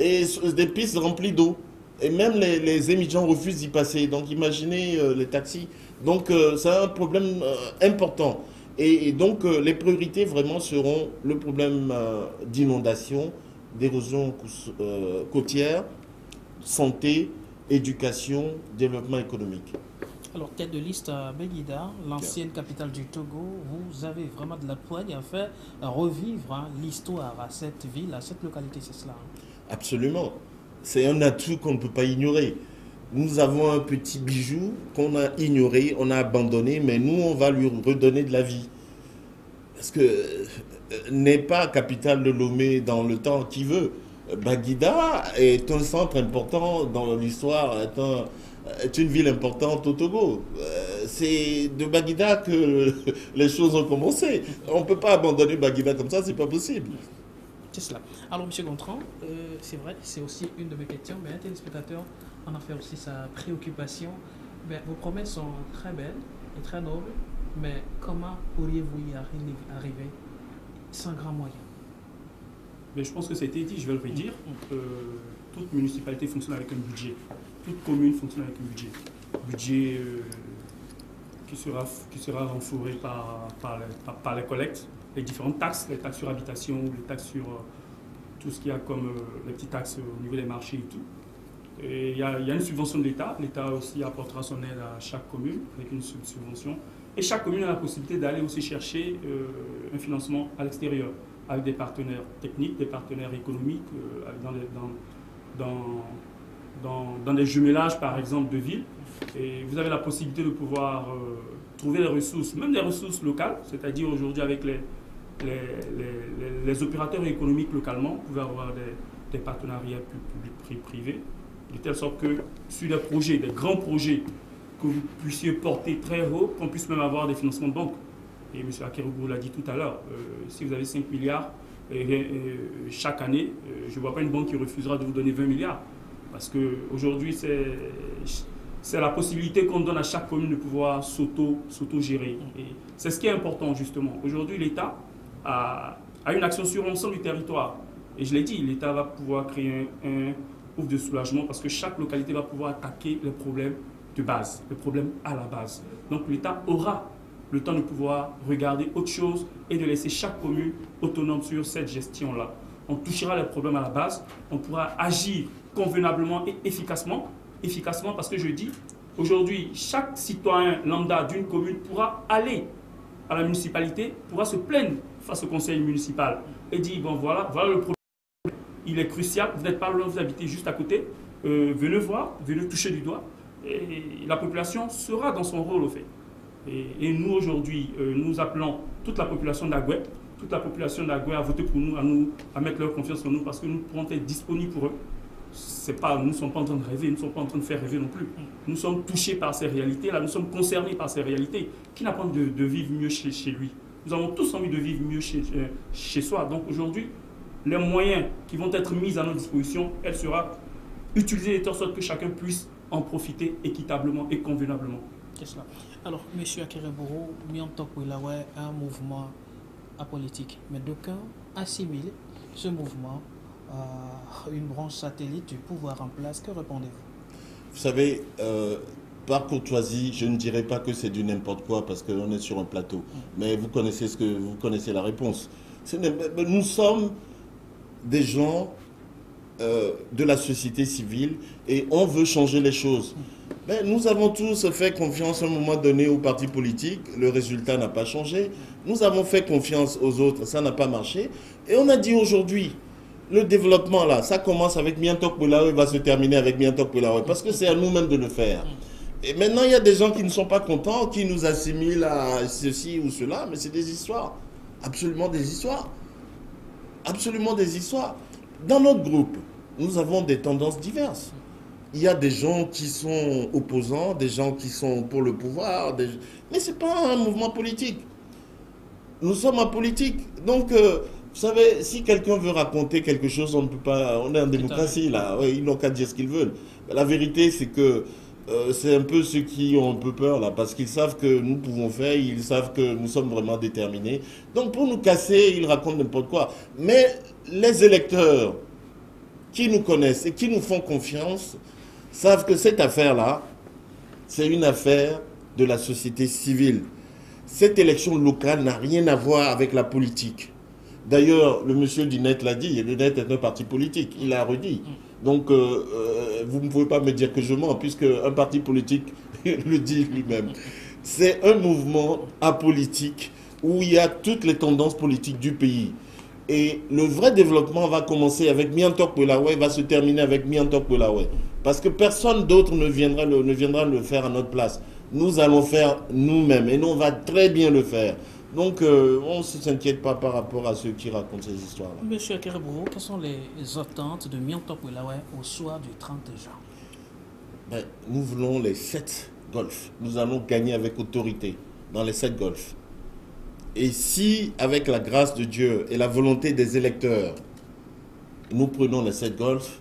Et des pistes remplies d'eau. Et même les émigrants refusent d'y passer. Donc imaginez les taxis. Donc c'est un problème important. Et donc les priorités vraiment seront le problème d'inondation, d'érosion côtière, santé, éducation, développement économique. Alors, tête de liste à Baguida, l'ancienne capitale du Togo, vous avez vraiment de la poigne à faire revivre l'histoire à cette ville, à cette localité, c'est cela? Absolument. C'est un atout qu'on ne peut pas ignorer. Nous avons un petit bijou qu'on a ignoré, on a abandonné, mais nous, on va lui redonner de la vie. Parce que n'est pas capitale de Lomé dans le temps qui veut. Baguida est un centre important dans l'histoire, est une ville importante au Togo. C'est de Baguida que les choses ont commencé. On ne peut pas abandonner Baguida comme ça, c'est pas possible. C'est cela. Alors, M. Gontran, c'est vrai, c'est aussi une de mes questions, mais un téléspectateur en a fait aussi sa préoccupation. Ben, vos promesses sont très belles et très nobles, mais comment pourriez-vous y arriver sans grands moyens? Mais je pense que ça a été dit, je vais le redire. Toute municipalité fonctionne avec un budget. Toute commune fonctionne avec un budget. Budget qui sera renforcé par les collectes, les différentes taxes, les taxes sur habitation, les taxes sur tout ce qu'il y a comme les petites taxes au niveau des marchés et tout. Et il y a une subvention de l'État. L'État aussi apportera son aide à chaque commune avec une subvention. Et chaque commune a la possibilité d'aller aussi chercher un financement à l'extérieur, avec des partenaires techniques, des partenaires économiques, dans des jumelages par exemple de villes. Et vous avez la possibilité de pouvoir trouver des ressources, même des ressources locales, c'est-à-dire aujourd'hui avec les opérateurs économiques localement, vous pouvez avoir des partenariats publics-privés, de telle sorte que sur des projets, des grands projets, que vous puissiez porter très haut, qu'on puisse même avoir des financements de banque. Et M. Akerougou l'a dit tout à l'heure, si vous avez 5 milliards chaque année, je ne vois pas une banque qui refusera de vous donner 20 milliards. Parce qu'aujourd'hui, c'est la possibilité qu'on donne à chaque commune de pouvoir s'auto-gérer. Et c'est ce qui est important, justement. Aujourd'hui, l'État a une action sur l'ensemble du territoire. Et je l'ai dit, l'État va pouvoir créer un ouf de soulagement parce que chaque localité va pouvoir attaquer les problèmes de base, les problèmes à la base. Donc l'État aura le temps de pouvoir regarder autre chose et de laisser chaque commune autonome sur cette gestion-là. On touchera les problèmes à la base, on pourra agir convenablement et efficacement parce que je dis, aujourd'hui, chaque citoyen lambda d'une commune pourra aller à la municipalité, pourra se plaindre face au conseil municipal et dire, bon voilà le problème, il est crucial, vous n'êtes pas loin, vous habitez juste à côté, venez voir, venez toucher du doigt, et la population sera dans son rôle au fait. Et nous aujourd'hui, nous appelons toute la population d'Agoué, à voter pour nous, à mettre leur confiance en nous parce que nous pourrons être disponibles pour eux. Nous ne sommes pas en train de rêver, nous ne sommes pas en train de faire rêver non plus. Nous sommes touchés par ces réalités-là, nous sommes concernés par ces réalités. Qui n'a pas envie de vivre mieux chez lui? Nous avons tous envie de vivre mieux chez soi. Donc aujourd'hui, les moyens qui vont être mis à notre disposition, elle sera utilisée de telle sorte que chacun puisse en profiter équitablement et convenablement. C'est cela. Alors, M. Akereboro, Miantok Wilawe est un mouvement apolitique, mais d'aucuns assimilent ce mouvement à une branche satellite du pouvoir en place. Que répondez-vous? Vous savez, par courtoisie, je ne dirais pas que c'est du n'importe quoi parce qu'on est sur un plateau. Mais vous connaissez la réponse. Nous sommes des gens de la société civile et on veut changer les choses. Mais nous avons tous fait confiance à un moment donné aux partis politiques, le résultat n'a pas changé. Nous avons fait confiance aux autres, ça n'a pas marché. Et on a dit aujourd'hui, le développement là, ça commence avec Miantok Wilawe, va se terminer avec Miantok Wilawe, parce que c'est à nous-mêmes de le faire. Et maintenant, il y a des gens qui ne sont pas contents, qui nous assimilent à ceci ou cela, mais c'est des histoires, absolument des histoires. Absolument des histoires. Dans notre groupe, nous avons des tendances diverses. Il y a des gens qui sont opposants, des gens qui sont pour le pouvoir, mais ce n'est pas un mouvement politique. Nous sommes apolitiques. Donc, vous savez, si quelqu'un veut raconter quelque chose, on ne peut pas. On est en démocratie, là. Ils n'ont qu'à dire ce qu'ils veulent. Mais la vérité, c'est que c'est un peu ceux qui ont un peu peur, là, parce qu'ils savent que nous pouvons faire, ils savent que nous sommes vraiment déterminés. Donc, pour nous casser, ils racontent n'importe quoi. Mais les électeurs qui nous connaissent et qui nous font confiance savent que cette affaire-là, c'est une affaire de la société civile. Cette élection locale n'a rien à voir avec la politique. D'ailleurs, le monsieur du NET l'a dit, le NET est un parti politique, il l'a redit. Donc, vous ne pouvez pas me dire que je mens, puisque un parti politique le dit lui-même. C'est un mouvement apolitique où il y a toutes les tendances politiques du pays. Et le vrai développement va commencer avec Miantok Wilawe, va se terminer avec Miantok Wilawe. Parce que personne d'autre ne viendra le faire à notre place. Nous allons faire nous-mêmes et nous, on va très bien le faire. Donc, on ne s'inquiète pas par rapport à ceux qui racontent ces histoires-là. Monsieur Akereboro, quelles sont les attentes de Miantop Welawe au soir du 30 juin? Ben, nous voulons les 7 golfs. Nous allons gagner avec autorité dans les 7 golfs. Et si, avec la grâce de Dieu et la volonté des électeurs, nous prenons les 7 golfs,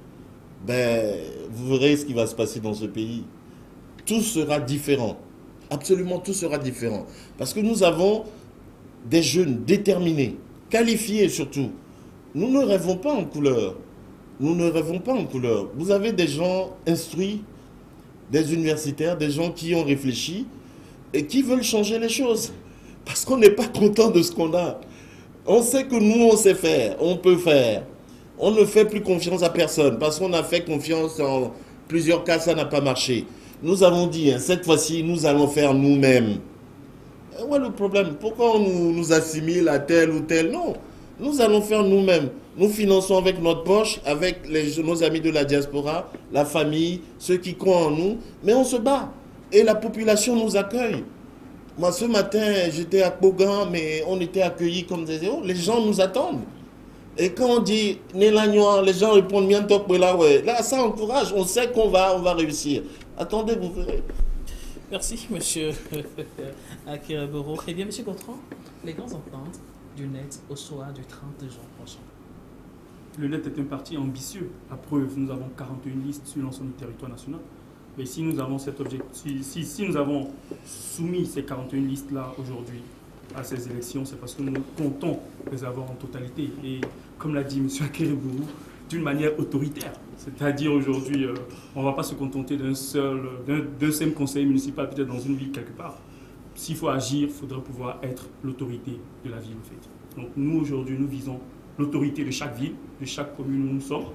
ben, vous verrez ce qui va se passer dans ce pays. Tout sera différent. Absolument tout sera différent. Parce que nous avons des jeunes déterminés, qualifiés surtout. Nous ne rêvons pas en couleur. Nous ne rêvons pas en couleur. Vous avez des gens instruits, des universitaires, des gens qui ont réfléchi et qui veulent changer les choses. Parce qu'on n'est pas content de ce qu'on a. On sait que nous, on sait faire, on peut faire. On ne fait plus confiance à personne parce qu'on a fait confiance en plusieurs cas, ça n'a pas marché. Nous avons dit, hein, cette fois-ci, nous allons faire nous-mêmes. Ouais, le problème, pourquoi on nous assimile à tel ou tel? Non, nous allons faire nous-mêmes. Nous finançons avec notre poche, avec nos amis de la diaspora, la famille, ceux qui croient en nous, mais on se bat. Et la population nous accueille. Moi, ce matin, j'étais à Kogan, mais on était accueillis comme des héros. Les gens nous attendent. Et quand on dit Nélagnois, les gens répondent bien top là, ouais. Là, ça encourage. On sait qu'on va réussir. Attendez, vous verrez. Merci, monsieur Akereboro. Eh bien, monsieur Gontran, les grandes ententes du net au soir du 30 juin prochain. Le net est un parti ambitieux. À preuve, nous avons 41 listes sur l'ensemble du territoire national. Mais si nous avons cet objectif, si nous avons soumis ces 41 listes-là aujourd'hui à ces élections, c'est parce que nous comptons les avoir en totalité. Et comme l'a dit M. Akereboro, d'une manière autoritaire. C'est-à-dire aujourd'hui, on ne va pas se contenter d'un seul conseiller municipal peut-être dans une ville quelque part. S'il faut agir, il faudrait pouvoir être l'autorité de la ville en fait. Donc nous aujourd'hui, nous visons l'autorité de chaque ville, de chaque commune où nous sommes.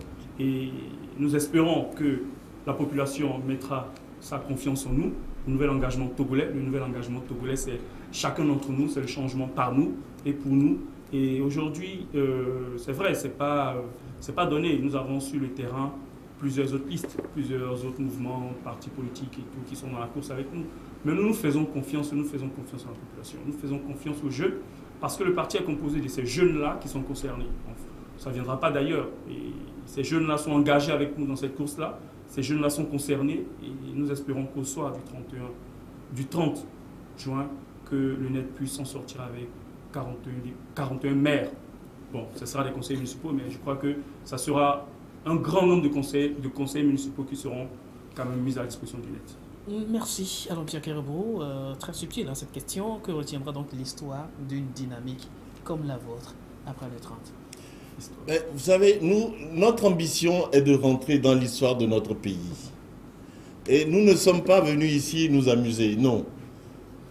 Et nous espérons que la population mettra sa confiance en nous. Le nouvel engagement togolais, c'est chacun d'entre nous, c'est le changement par nous et pour nous. Et aujourd'hui, c'est vrai, c'est pas donné. Nous avons sur le terrain plusieurs autres pistes, plusieurs autres mouvements, partis politiques et tout qui sont dans la course avec nous. Mais nous faisons confiance à la population. Nous faisons confiance aux jeunes parce que le parti est composé de ces jeunes-là qui sont concernés. Ça ne viendra pas d'ailleurs. Et ces jeunes-là sont engagés avec nous dans cette course-là. Ces jeunes-là sont concernés et nous espérons qu'au soir du 30 juin, que le net puisse s'en sortir avec 41 maires. Bon, ce sera des conseils municipaux, mais je crois que ça sera un grand nombre de conseils municipaux qui seront quand même mis à la disposition du net. Merci. Alors, Pierre Akereboro, très subtil cette question. Que retiendra donc l'histoire d'une dynamique comme la vôtre après le 30? Mais vous savez, notre ambition est de rentrer dans l'histoire de notre pays. Et nous ne sommes pas venus ici nous amuser, non.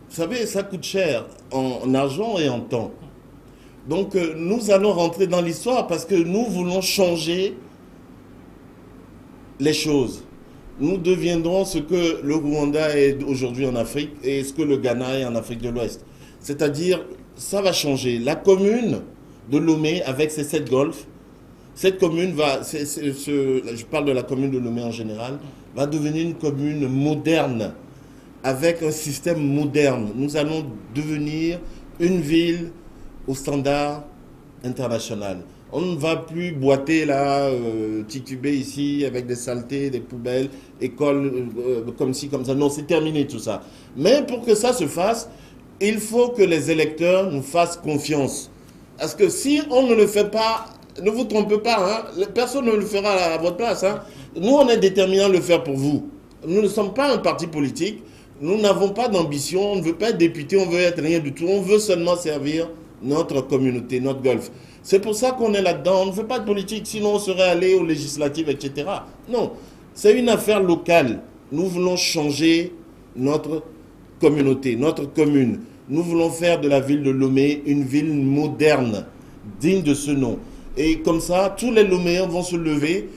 Vous savez, ça coûte cher en argent et en temps. Donc nous allons rentrer dans l'histoire parce que nous voulons changer les choses. Nous deviendrons ce que le Rwanda est aujourd'hui en Afrique et ce que le Ghana est en Afrique de l'Ouest. C'est-à-dire, ça va changer. La commune de Lomé, avec ses 7 golfs, cette commune je parle de la commune de Lomé en général, va devenir une commune moderne, avec un système moderne. Nous allons devenir une ville au standard international. On ne va plus boiter là, tituber ici avec des saletés, des poubelles, écoles comme ci, comme ça. Non, c'est terminé tout ça. Mais pour que ça se fasse, il faut que les électeurs nous fassent confiance. Parce que si on ne le fait pas, ne vous trompez pas, hein, personne ne le fera à votre place. Hein. Nous, on est déterminés à le faire pour vous. Nous ne sommes pas un parti politique. Nous n'avons pas d'ambition. On ne veut pas être député, on veut être rien du tout. On veut seulement servir notre communauté, notre golf. C'est pour ça qu'on est là-dedans. On ne veut pas de politique, sinon on serait allé aux législatives, etc. Non, c'est une affaire locale. Nous voulons changer notre communauté, notre commune. Nous voulons faire de la ville de Lomé une ville moderne, digne de ce nom. Et comme ça, tous les Loméens vont se lever,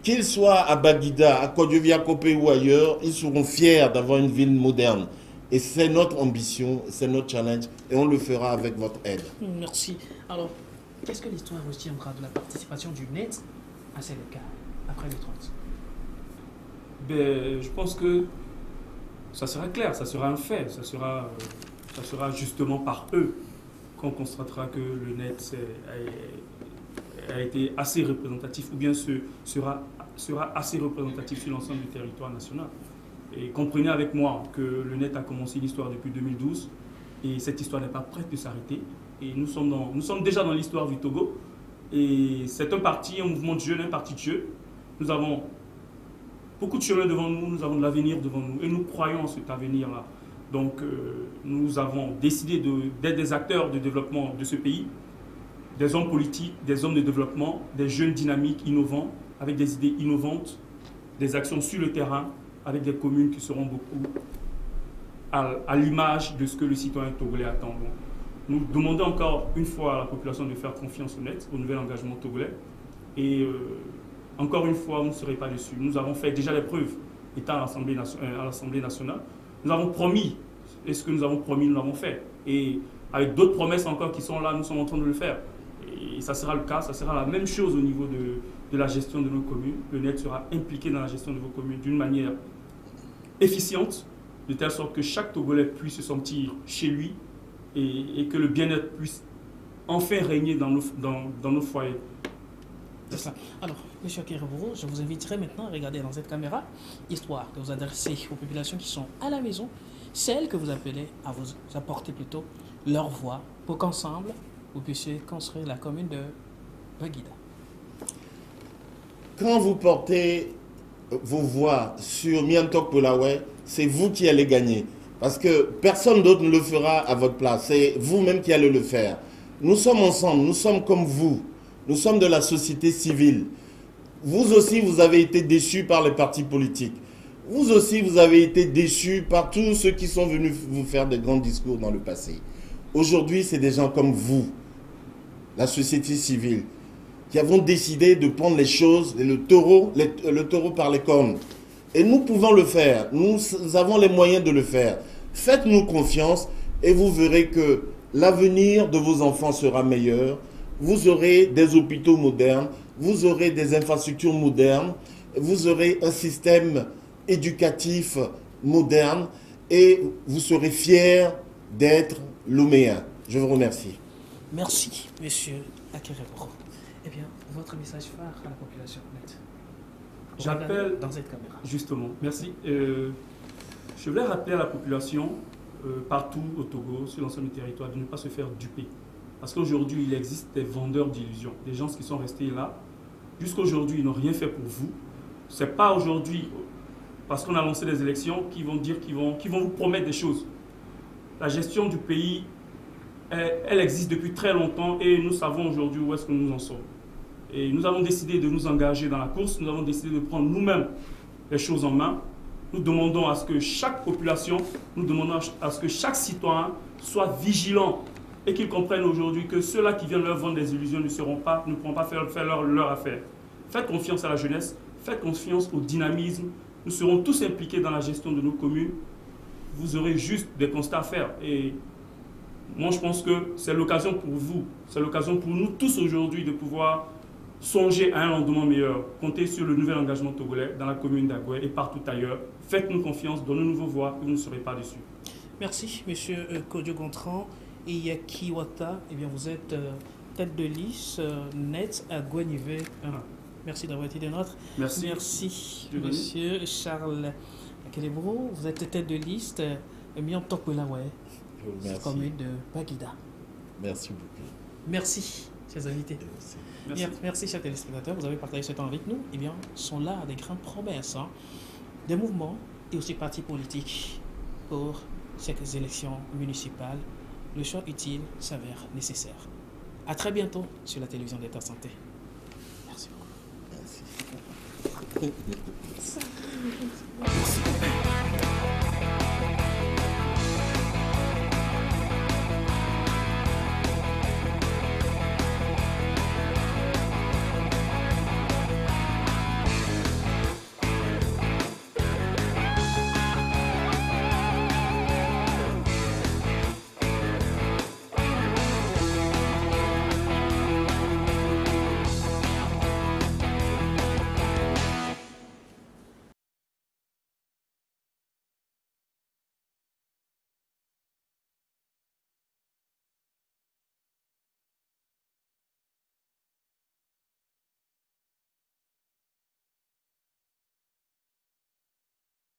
qu'ils soient à Baguida, à Kodioviakopé ou ailleurs, ils seront fiers d'avoir une ville moderne. Et c'est notre ambition, c'est notre challenge, et on le fera avec votre aide. Merci. Alors, qu'est-ce que l'histoire retiendra de la participation du net à ces locales après le 30? Je pense que ça sera clair, ça sera un fait, ça sera ça sera justement par eux qu'on constatera que le net a été assez représentatif ou bien sera assez représentatif sur l'ensemble du territoire national. Et comprenez avec moi que le net a commencé l'histoire depuis 2012 et cette histoire n'est pas prête de s'arrêter. Et nous sommes déjà dans l'histoire du Togo et c'est un mouvement de jeunes, un parti de jeunes. Nous avons beaucoup de chemin devant nous, nous avons de l'avenir devant nous et nous croyons en cet avenir-là. Donc nous avons décidé d'être des acteurs de développement de ce pays, des hommes politiques, des hommes de développement, des jeunes dynamiques, innovants, avec des idées innovantes, des actions sur le terrain, avec des communes qui seront beaucoup à l'image de ce que le citoyen togolais attend. Donc, nous demandons encore une fois à la population de faire confiance au net, au nouvel engagement togolais. Et encore une fois, vous ne serez pas déçus. Nous avons fait déjà les preuves, étant à l'Assemblée nationale. Nous avons promis, et ce que nous avons promis, nous l'avons fait. Et avec d'autres promesses encore qui sont là, nous sommes en train de le faire. Et ça sera le cas, ça sera la même chose au niveau de la gestion de nos communes. Le net sera impliqué dans la gestion de vos communes d'une manière efficiente, de telle sorte que chaque Togolais puisse se sentir chez lui et que le bien-être puisse enfin régner dans nos foyers. C'est ça. Alors, M. Akereboro, je vous inviterai maintenant à regarder dans cette caméra, histoire de vous adresser aux populations qui sont à la maison, celles que vous appelez à vous apporter plutôt leur voix pour qu'ensemble, vous puissiez construire la commune de Baguida. Quand vous portez vos voix sur Miantok Polawe, c'est vous qui allez gagner. Parce que personne d'autre ne le fera à votre place. C'est vous-même qui allez le faire. Nous sommes ensemble, nous sommes comme vous. Nous sommes de la société civile. Vous aussi, vous avez été déçus par les partis politiques. Vous aussi, vous avez été déçus par tous ceux qui sont venus vous faire des grands discours dans le passé. Aujourd'hui, c'est des gens comme vous, la société civile, qui avons décidé de prendre les choses, le taureau par les cornes. Et nous pouvons le faire. Nous avons les moyens de le faire. Faites-nous confiance et vous verrez que l'avenir de vos enfants sera meilleur. Vous aurez des hôpitaux modernes, vous aurez des infrastructures modernes, vous aurez un système éducatif moderne et vous serez fiers d'être Loméen. Je vous remercie. Merci, monsieur Akereboro. Eh bien, votre message phare à la population nette. J'appelle dans cette caméra. Justement, merci. Je voulais rappeler à la population partout au Togo, sur l'ensemble du territoire, de ne pas se faire duper. Parce qu'aujourd'hui, il existe des vendeurs d'illusions, des gens qui sont restés là. Jusqu'aujourd'hui, ils n'ont rien fait pour vous. Ce n'est pas aujourd'hui, parce qu'on a lancé des élections, qu'ils vont dire qu'ils vont vous promettre des choses. La gestion du pays, elle existe depuis très longtemps et nous savons aujourd'hui où est-ce que nous en sommes. Et nous avons décidé de nous engager dans la course, nous avons décidé de prendre nous-mêmes les choses en main. Nous demandons à ce que chaque population, nous demandons à ce que chaque citoyen soit vigilant et qu'ils comprennent aujourd'hui que ceux-là qui viennent leur vendre des illusions ne pourront pas faire leur affaire. Faites confiance à la jeunesse, faites confiance au dynamisme. Nous serons tous impliqués dans la gestion de nos communes. Vous aurez juste des constats à faire. Et moi, je pense que c'est l'occasion pour vous, c'est l'occasion pour nous tous aujourd'hui de pouvoir songer à un lendemain meilleur. Comptez sur le nouvel engagement togolais dans la commune d'Agoué et partout ailleurs. Faites-nous confiance, donnez-nous vos voix et vous ne serez pas déçus. Merci, monsieur Kodio Gontran et Yaki Wata. Eh bien, vous êtes tête de liste net à Guanivé 1. Merci d'avoir été des nôtres. Merci. Merci, monsieur Charles Akereboro. Vous êtes tête de liste Miantok Polawe, commune de Baguida. Merci beaucoup. Merci, chers invités. Merci, chers téléspectateurs. Vous avez partagé ce temps avec nous. Eh bien, sont là des grandes promesses, des mouvements et aussi partis politiques pour ces élections municipales. Le choix utile s'avère nécessaire. À très bientôt sur la télévision d'État Santé. Merci beaucoup. Merci.